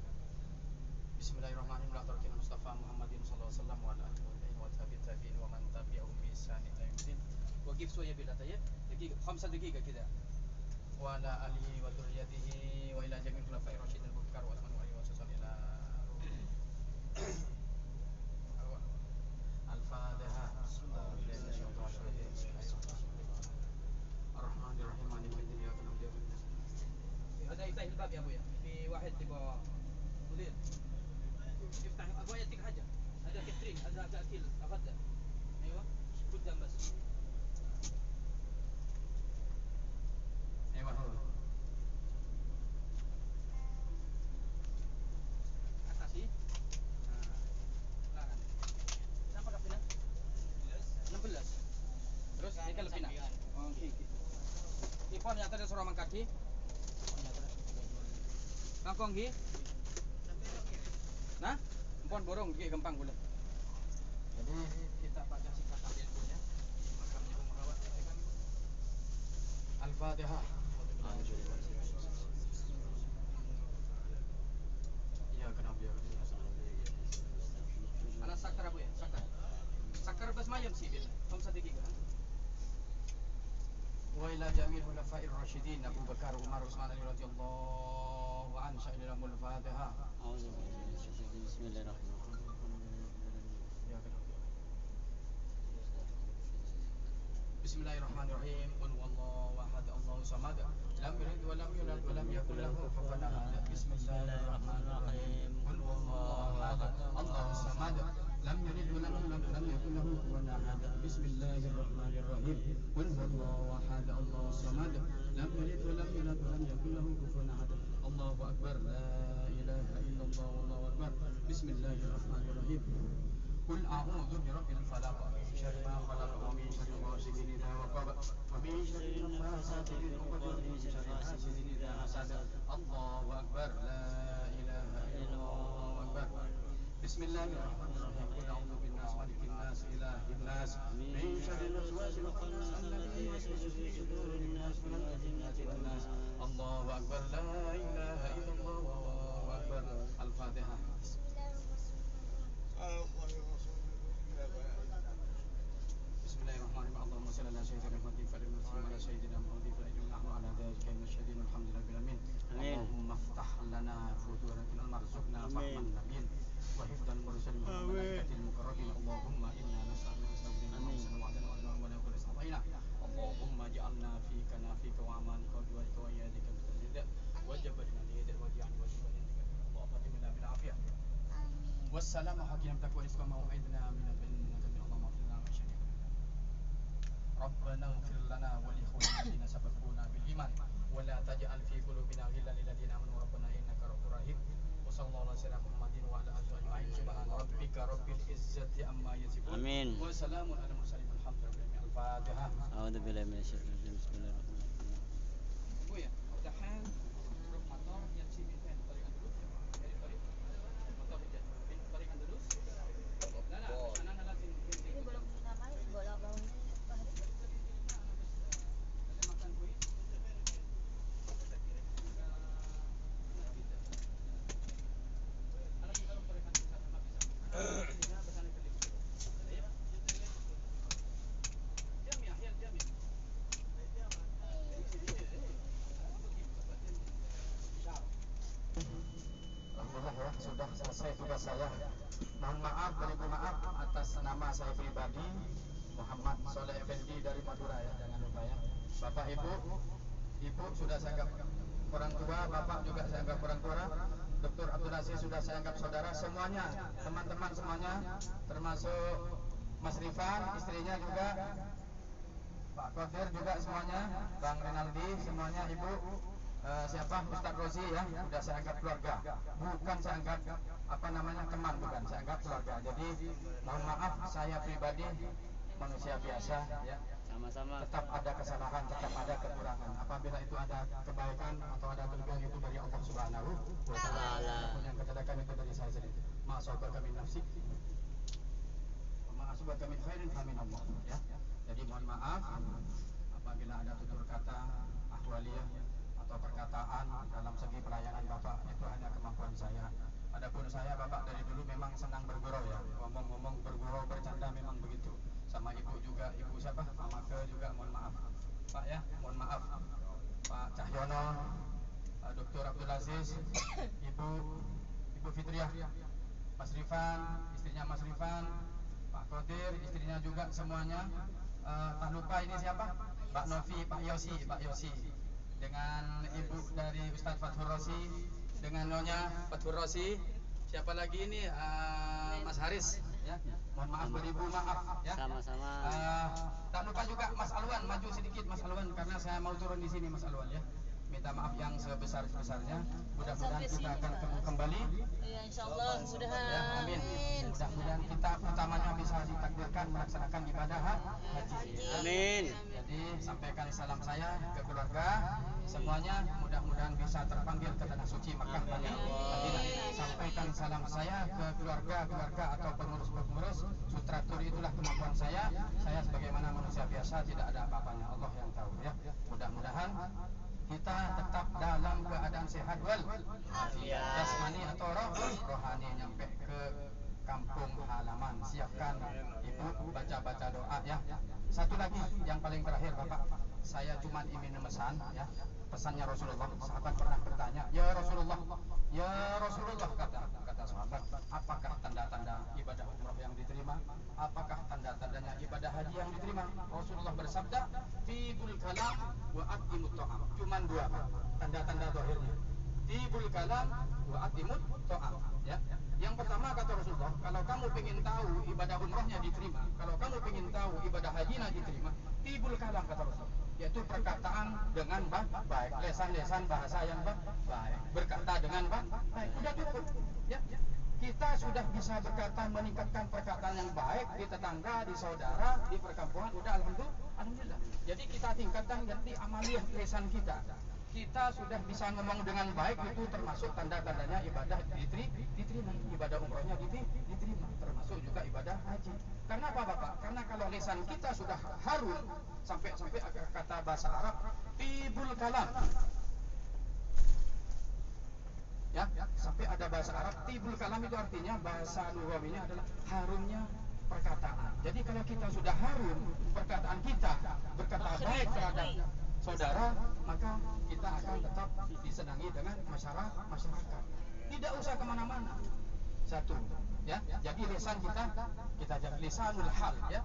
Bismillahirrahmanirrahim. La tarkina Mustafa Muhammadin sallallahu alaihi wasallam wa ala alihi wa tabi'in wa man tabi'ahum bi ihsan ila yaumil. Waqif suaya bila tayyib. Daqiqah 5 daqiqah kida. Wa ala alihi wa dzurriyyatihi wa ila jami'il khulafa'ir rasyidin al-mubarakir wa atmanu alihi wa sallam ila Al-Fatihah. Ar-Rahmanir-Rahim. Maliki yaumiddin. Iyyaka na'budu wa iyyaka nasta'in. Ada iftah al-bab ya Bu ya. Fi wahid di bawah. Mudir. Iftah Abu ayatik haja. Ada catering, ada akil. Tafadhal. Aywa. Qudam bas. Aywa. Atas sih. Nah. Kenapa tak pindah? 16. Terus dia kan lebih nak. Oh, okey. Ini Kon nyata ada suara mangkaki. Kangkong gi. Nah, empon borong gi gampang boleh. Jadi kita baca singkat aja dulu ya. Makamnya Bung Rawat ya kan. Al-Fatihah. Iya kenapa ya? Anak sakar apa ya? Sakar. Sakar basmayam sih bil. Kamu satu giga. Wa ila jamil khulafa'ir rasyidin Abu Bakar Umar Utsman Ali radhiyallahu anhu sa'ilal Fatihah. Bismillahirrahmanirrahim. Ya kenapa? Bismillahirrahmanirrahim. Qul huwallahu ahad, Allahu samad. Lam yalid wa lam yulad wa lam yakul lahu kufuwan ahad. Bismillahirrahmanirrahim. Qul huwallahu ahad, Allahu samad. Lam yalid wa lam yulad wa lam yakul lahu kufuwan ahad. Bismillahirrahmanirrahim. Qul huwallahu ahad, Allahu samad. Lam yalid wa lam yulad wa lam yakul lahu kufuwan ahad. Allahu akbar. La ilaha illallah wallahu akbar. Bismillahirrahmanirrahim. Qul a'udzu birabbil falaq min syarri ma khalaq wa min syarri ghasiqin idza waqab wa min syarri nafasati fil 'uqad wa min syarri hasidin idza hasad. Allahu akbar. La ilaha illallah wallahu akbar. Bismillahirrahmanirrahim. Qul a'udzu binnas malikin nas ilahin nas min syarri waswasil khannas alladzi yuwaswisu fi sudurin nas minal jinnati wan nas. Allahu akbar. La ilaha illallah wallahu akbar. Al-Fatihah. Bismillahirrahmanirrahim. Allahumma shalli ala sayyidina Muhammadin wa ala sayyidina Muhammadin wa nahnu ala dzalika minasyahidin alhamdulillahi rabbil alamin. Allahumma iftah lana futuran warzuqna fahman nabiyyin wa hifdzal mursalin wa malaikatil muqarrabin. Allahumma inna nas'aluka sabran wa wa'dan wa naqul istaina. Allahumma ja'alna fika nafika wa amalika wa du'aika wa yadika mustazida wa jabalna liyadik wa ja'alna wa subhanahu wa ta'ala bil afiyah. Wassalamu hakim taqwa isqa mau'idna min al-jannati min Allah ma'firna wa syarika. Rabbana ighfir lana wa li ikhwanina alladhina sabaquna bil iman wa la taj'al fi qulubina ghillan lil ladzina amanu rabbana innaka ra'ufur rahim. Wa sallallahu alaihi wa Muhammadin wa ala alihi ajma'in. Subhana rabbika rabbil izzati amma yasifun. Amin. Wa salamun alal mursalin walhamdulillahi. Al-Fatihah. A'udzu billahi minasyaitonir rajim. Bismillahirrahmanirrahim. Oh ya, udah hal truk motor yang si Binten tarik andalus. Dari tarik motor hujan. Tarik andalus. Nah, sana nalatin penting. Ini belum namanya bola baunya apa? Ada makan kuih. Alam kalau tarik andalus sama bisa. Alhamdulillah ya, sudah selesai tugas saya. Mohon maaf, beribu maaf atas nama saya pribadi Muhammad Soleh Effendi dari Madura ya, jangan lupa ya. Bapak Ibu sudah saya anggap orang tua, Bapak juga saya anggap orang tua. Dr. Abdul Aziz sudah saya anggap saudara, semuanya, teman-teman semuanya, termasuk Mas Rifan, istrinya juga, Pak Qadir juga semuanya, Bang Renaldi, semuanya Ibu. Siapa Ustadz Rozi ya, sudah saya anggap keluarga, bukan saya anggap teman, bukan, saya anggap keluarga. Jadi mohon maaf, saya pribadi manusia biasa ya, Sama-sama. tetap ada kesalahan, tetap ada kekurangan. Apabila itu ada kebaikan atau ada kelebihan itu dari Allah Subhanahu wa Ta'ala. Yang kecelakaan itu dari saya sendiri. Ma'asabaka min nafsik, ma'asabaka min khairin famin Allah ya. Jadi mohon maaf apabila ada tutur kata ahwaliyah atau perkataan dalam segi pelayanan Bapak, itu hanya kemampuan saya. Adapun saya Bapak dari dulu memang senang bergurau ya, ngomong-ngomong bergurau bercanda memang begitu. Sama Ibu juga, Ibu siapa? Mama Ke juga mohon maaf Pak ya, mohon maaf Pak Cahyono, Dr. Abdul Aziz, Ibu Fitriah, Mas Rifan, istrinya Mas Rifan, Pak Qadir, istrinya juga semuanya. Tak lupa ini siapa? Pak Novi, Pak Yosi, dengan Ibu dari Ustadz Fathur Rosi, dengan Nyonya Fathur Rosi, siapa lagi ini? Mas Haris ya. Mohon maaf beribu maaf ya. Sama-sama. Tak lupa juga Mas Alwan, maju sedikit Mas Alwan karena saya mau turun di sini Mas Alwan ya. Minta maaf yang sebesar-besarnya. Mudah-mudahan kita akan kembali. Ya insyaallah sudah. Ya, amin. Mudah-mudahan kita utamanya bisa ditakdirkan melaksanakan ibadah haji. Amin. Jadi sampaikan salam saya ke keluarga semuanya, mudah-mudahan bisa terpanggil ke tanah suci Makkah Madinah. Sampaikan salam saya ke keluarga atau pengurus-pengurus. Sutratur itulah kemampuan saya sebagaimana manusia biasa tidak ada apa-apanya, Allah yang tahu ya. Mudah-mudahan kita tetap dalam keadaan sehat wal jasmani atau rohani, nyampe ke kampung halaman. Siapkan ibu baca doa ya. Satu lagi yang paling terakhir Bapak, saya cuma ingin memesan ya, pesannya Rasulullah. Sahabat pernah bertanya, ya Rasulullah, kata sahabat, apakah tanda-tanda ibadah umrah yang diterima? Apakah tanda-tandanya ibadah haji yang diterima? Rasulullah bersabda, tibul kalam wa atimut ta'am. Cuman dua Pak, tanda-tanda zahirnya. Tibul kalam wa atimut ta'am ya. Yang pertama kata Rasulullah, kalau kamu ingin tahu ibadah umrahnya diterima, kalau kamu ingin tahu ibadah hajinya diterima, tibul kalam kata Rasulullah, yaitu perkataan dengan baik, lesan bahasa yang baik, berkata dengan baik. Sudah cukup ya. Kita sudah bisa berkata, meningkatkan perkataan yang baik di tetangga, di saudara, di perkampungan, udah alhamdulillah. Jadi kita tingkatkan ganti amaliyah lesan kita. Kita sudah bisa ngomong dengan baik, itu termasuk tanda-tandanya ibadah diterima, ibadah umrohnya diterima, termasuk juga ibadah haji. Karena apa Bapak? Karena kalau lisan kita sudah harum sampai kata bahasa Arab tibul kalam ya, sampai ada bahasa Arab tibul kalam, itu artinya bahasa lugawinya adalah harumnya perkataan. Jadi kalau kita sudah harum perkataan kita, berkata baik terhadap saudara, maka kita akan tetap disenangi dengan masyarakat. Tidak usah kemana-mana. Satu, ya. Jadi lisan kita jadi lisanul hal, ya.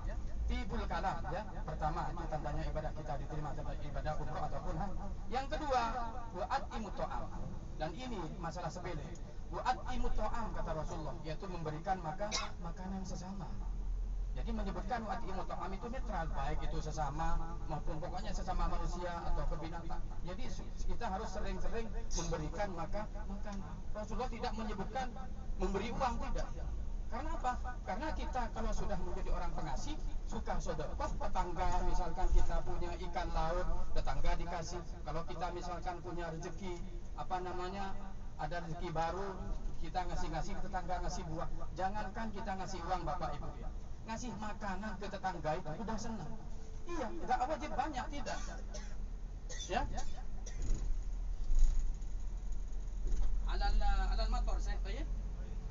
Tibul kalam, ya. Pertama, itu tandanya ibadah kita diterima, ibadah umroh ataupun haji. Yang kedua, wa'at imutto'am. Dan ini masalah sepele. Wa'at imutto'am kata Rasulullah, yaitu memberikan makanan sesama. Jadi menyebutkan wa'at imutto'am itu netral, baik itu sesama maupun pokoknya sesama manusia atau ke binatang. Jadi kita harus sering-sering memberikan makanan. Rasulullah tidak menyebutkan memberi uang, tidak. Karena apa? Karena kita kalau sudah menjadi orang pengasih, suka sedekah, tetangga misalkan kita punya ikan laut, tetangga dikasih. Kalau kita misalkan punya rezeki, ada rezeki baru, kita ngasih tetangga, ngasih buah. Jangankan kita ngasih uang Bapak Ibu ya, ngasih makanan ke tetangga itu udah senang. Iya, tidak wajib banyak, tidak. Ya. Alal motor saya tanya.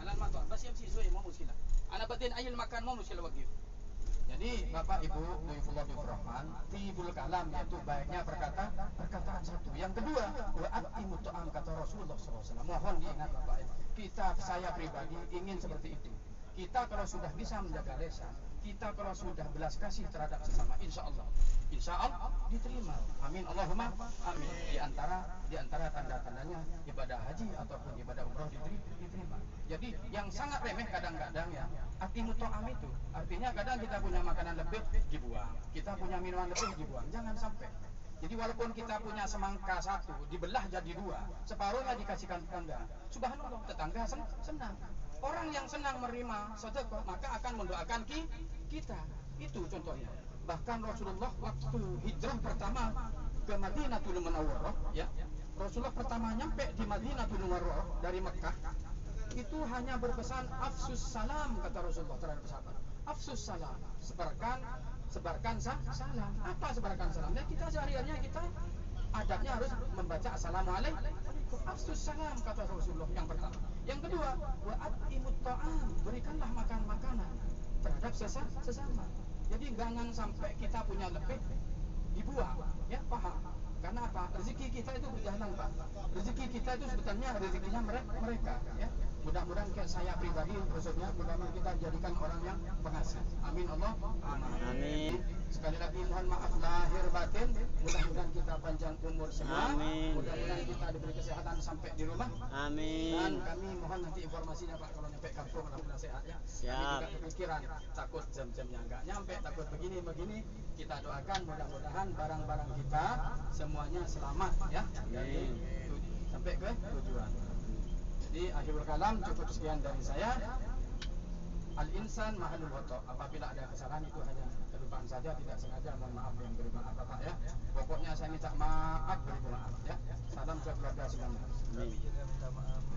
Alal motor, bas yang siswa mau muskilah. Ana batin ayil makan mau muskilah wajib. Jadi Bapak Ibu Duyufullah Rahman, tibul kalam yaitu baiknya perkataan satu. Yang kedua, wa'at imutto'am kata Rasulullah SAW. Mohon diingat Bapak Ibu. Saya pribadi ingin seperti itu. Kita kalau sudah bisa menjaga lisan, kita kalau sudah belas kasih terhadap sesama, insya Allah diterima. Amin Allahumma amin. Di antara tanda-tandanya ibadah haji ataupun ibadah umroh diterima. Jadi yang sangat remeh kadang-kadang ya, atimuto'am itu artinya kadang kita punya makanan lebih dibuang, kita punya minuman lebih dibuang. Jangan sampai. Jadi walaupun kita punya semangka satu, dibelah jadi dua, separuhnya dikasihkan tetangga. Subhanallah, tetangga senang. Orang yang senang menerima sedekah maka akan mendoakan kita. Itu contohnya. Bahkan Rasulullah waktu hijrah pertama ke Madinatul Munawwarah, ya. Rasulullah pertama nyampe di Madinatul Munawwarah dari Mekah, itu hanya berpesan afsus salam kata Rasulullah terhadap sahabat. Afsus salam, sebarkan salam. Apa sebarkan salam? Nah, kita sehari-harinya kita adabnya harus membaca assalamualaikum. Afsus salam kata Rasulullah yang pertama. Yang kedua, wa'at imutto'am, berikanlah makanan terhadap sesama. Jadi jangan sampai kita punya lebih dibuang, ya, paham? Karena apa? Rezeki kita itu berjalan, Pak. Rezeki kita itu sebetulnya rezekinya mereka, ya. Mudah-mudahan saya pribadi khususnya mudah-mudahan kita jadikan orang yang pengasih. Amin Allah. Amin. Sekali lagi mohon maaf lahir batin. Mudah-mudahan kita panjang umur semua. Amin. Mudah-mudahan kita diberi kesehatan sampai di rumah. Amin. Dan kami mohon nanti informasinya Pak kalau nyampe kampung alhamdulillah sehat ya. Siap. Kami juga kepikiran takut jam-jamnya enggak nyampe, takut begini. Kita doakan mudah-mudahan barang-barang kita semuanya selamat ya. Dari sampai ke tujuan. Jadi akhirul kalam cukup sekian dari saya. Al-insan mahalul khata'. Apabila ada kesalahan itu hanya kelupaan saja, tidak sengaja, mohon maaf yang bermanfaat ya. maaf, beri maaf ya. Salam buat keluarga semuanya. Amin.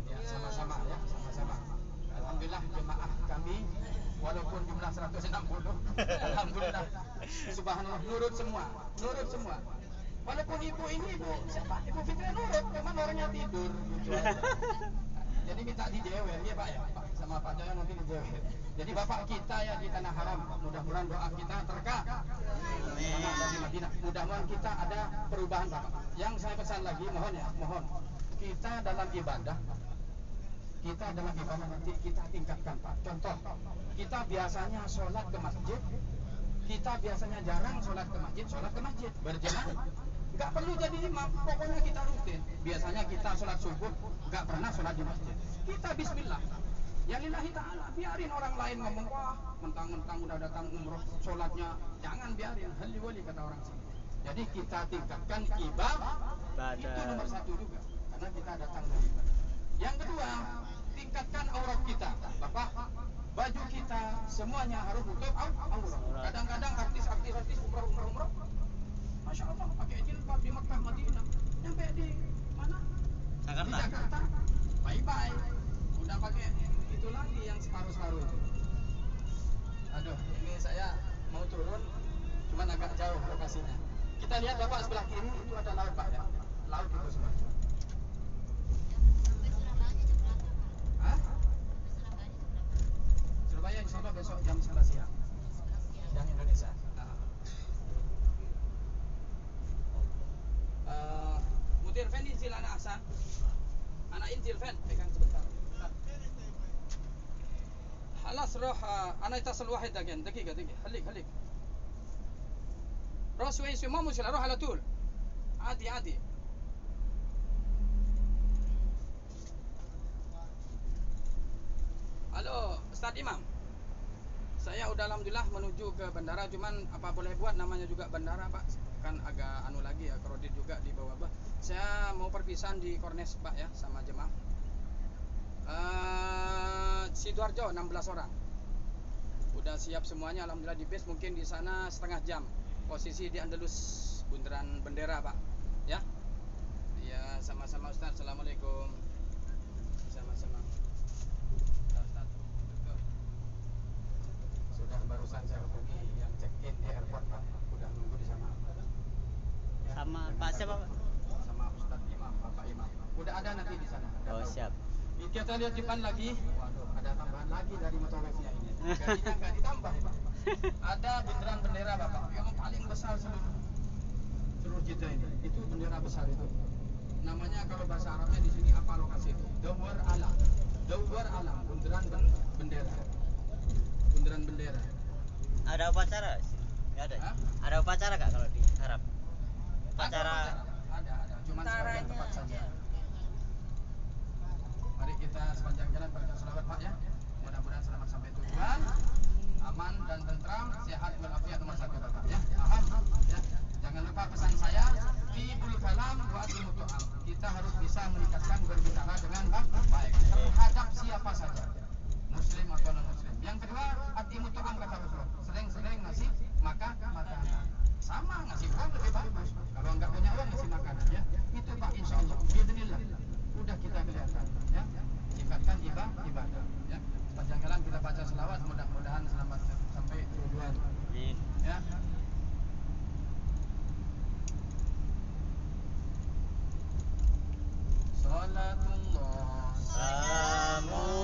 Ya, sama-sama ya, sama-sama. Alhamdulillah jemaah kami walaupun jumlah 160, alhamdulillah. Subhanallah, nurut semua. Walaupun ibu ini siapa? Ibu Fitri nurut, cuman orangnya tidur gitu aja. Jadi minta dijewel ya Pak ya, Pak sama Pak Jaya nanti dijewel. Jadi Bapak kita ya di tanah haram, mudah-mudahan doa kita terkabul. Sama dari Madinah, mudah-mudahan kita ada perubahan Bapak. Yang saya pesan lagi, mohon kita dalam ibadah nanti kita tingkatkan Pak. Contoh, kita biasanya sholat ke masjid, kita biasanya jarang sholat ke masjid berjamaah. Nggak perlu jadi imam, pokoknya kita rutin. Biasanya kita sholat subuh, nggak pernah sholat di masjid. Kita bismillah. Ya lillahi ta'ala, biarin orang lain ngomong, wah mentang-mentang udah datang umroh, sholatnya jangan biarin, hali-wali kata orang sini. Jadi kita tingkatkan ibadah, itu nomor satu juga, karena kita datang dari ibadah. Yang kedua, tingkatkan aurat kita, Bapak. Baju kita semuanya harus tutup aurat. Kadang-kadang artis umroh, Masya Allah, pakai jilbab di Mekah, Madinah, nyampe di mana? Di Jakarta, bye-bye. Udah pakai itu lagi yang separuh-separuh itu. Aduh, ini saya mau turun, cuman agak jauh lokasinya. Kita lihat Bapak sebelah kiri itu ada laut Pak ya, laut itu semua. Hah? Surabaya insya Allah besok jam 11 siang. Siang Indonesia. Mudir Fen inzil anak Hasan. Anak inzil Fen, pegang sebentar. خلاص روح انا اتصل واحد دقيقه خليك روح شوي مو مشكله روح على طول عادي Halo Ustaz Imam, saya udah alhamdulillah menuju ke bandara, cuman apa boleh buat namanya juga bandara Pak, kan agak anu lagi ya, kredit juga di bawah. Saya mau perpisahan di Kornes Pak ya sama jemaah. Sidoarjo 16 orang. Udah siap semuanya alhamdulillah di base, mungkin di sana setengah jam. Posisi di Andalus, bundaran bendera Pak. Ya. Ya, sama-sama Ustaz. Assalamualaikum. Sama-sama. Ustaz. Sudah barusan saya hubungi yang check-in di airport Pak. Udah nunggu di sana. Ya, Sama Pak siapa Pak? Sama Ustaz Imam, Bapak Imam. Udah ada nanti di sana. Oh siap. Kita lihat depan lagi. Waduh, ada tambahan lagi dari motorway-nya ini. Gajinya nggak ditambah Pak. Ada bundaran bendera Bapak yang paling besar seluruh Jeddah ini. Itu bendera besar itu. Namanya kalau bahasa Arabnya di sini apa lokasi itu? Dawar Alam, bundaran bendera. Bundaran bendera. Ada upacara? Nggak ada. Hah? Ada upacara nggak kalau di Arab? Upacara. Ada. Cuma sebagian tempat saja. Mari kita sepanjang jalan baca selawat Pak ya. Mudah-mudahan selamat sampai tujuan, aman dan tentram, sehat walafiat nomor 1 Bapak ya. Paham? Ya. Jangan lupa pesan saya, tibul kalam wa atimut tu'am. Kita harus bisa meningkatkan berbicara dengan baik terhadap siapa saja, muslim atau non muslim. Yang kedua, atimut tu'am kata Rasulullah. Sering-sering ngasih makanan. Sama ngasih uang lebih bagus. Kalau enggak punya uang ngasih makanan ya. Itu Pak insyaallah. Bismillah. Udah kita kelihatan ya, tingkatkan ibadah ya. Sepanjang jalan kita baca selawat, mudah-mudahan selamat sampai tujuan. Amin. Ya. Salatullah Salamullah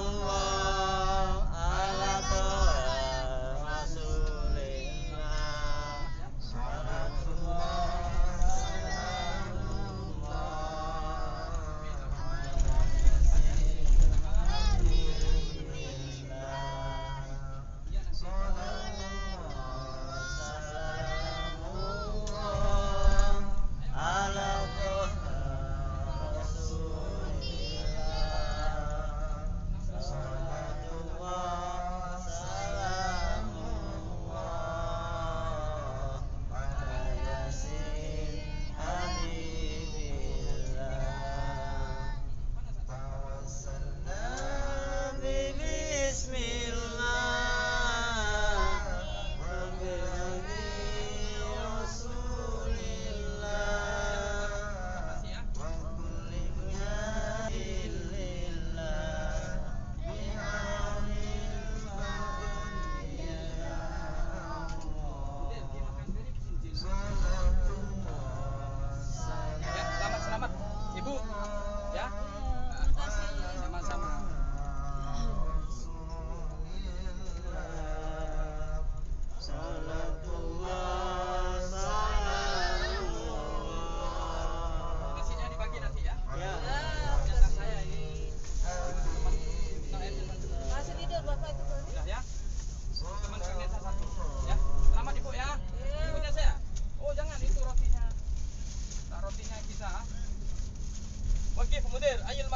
ala toha Rasulillah. Salatullah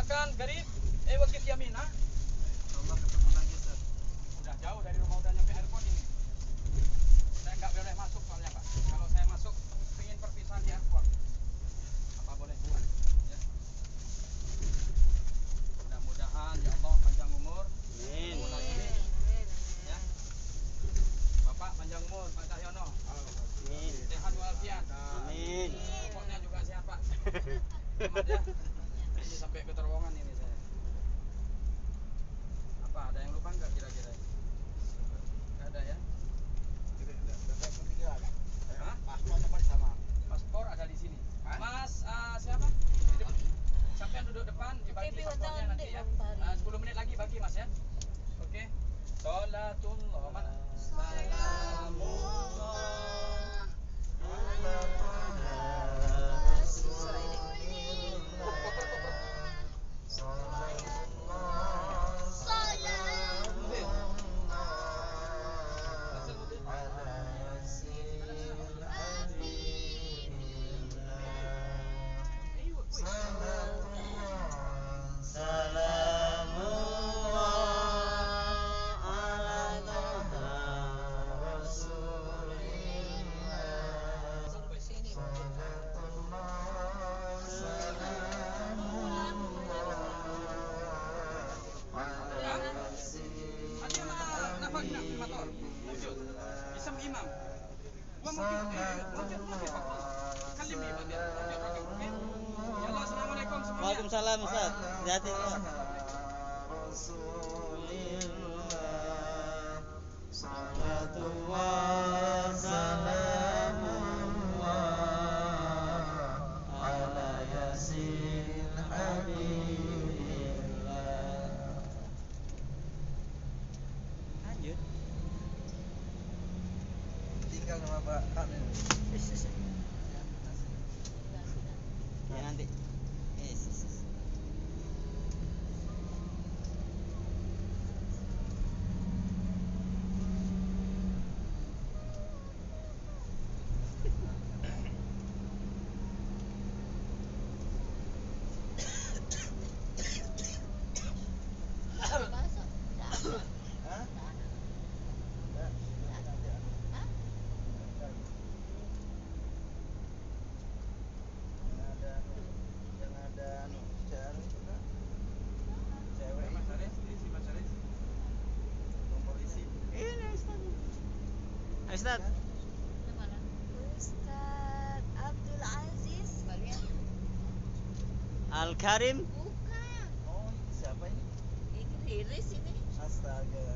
silakan Garib. Wakif Yamin, ha? Allah ketemu lagi Ustaz. Udah jauh dari rumah, udah nyampe airport ini. Saya nggak boleh masuk soalnya Pak. Kalau saya masuk ingin perpisahan di airport. Apa boleh buat? Ya. Mudah-mudahan ya Allah panjang umur. Amin. Umur lagi. Ya. Bapak panjang umur, Pak Cahyono. Amin. Sehat walafiat. Amin. Pokoknya juga sehat Pak. Selamat ya. Ini sampai ke terowongan ini saya. Apa ada yang lupa nggak kira-kira? Nggak ada ya? Dapat ketiga ada. Hah? Paspor tempat sama. Paspor ada di sini. Mas siapa? Siapa yang duduk depan dibagi Oke, paspornya piwatan nanti ya. dek, Bang Tari. 10 menit lagi bagi Mas ya. Oke. Sholatullah mana? Waalaikumsalam Ustaz. Hati-hati Ustaz. Lanjut. Tinggal sama Pak Kamil. Ya nanti. Yes. Masuk. Hah? Yang ada cari itu kan cewek Mas Haris, diisi Mas Haris. nomor isi Ini Ustaz. Ustaz. Mana? Ustaz Abdul Aziz. Bagian. Al-Karim. Bukan. oh siapa ini Ini Riris ini. astaga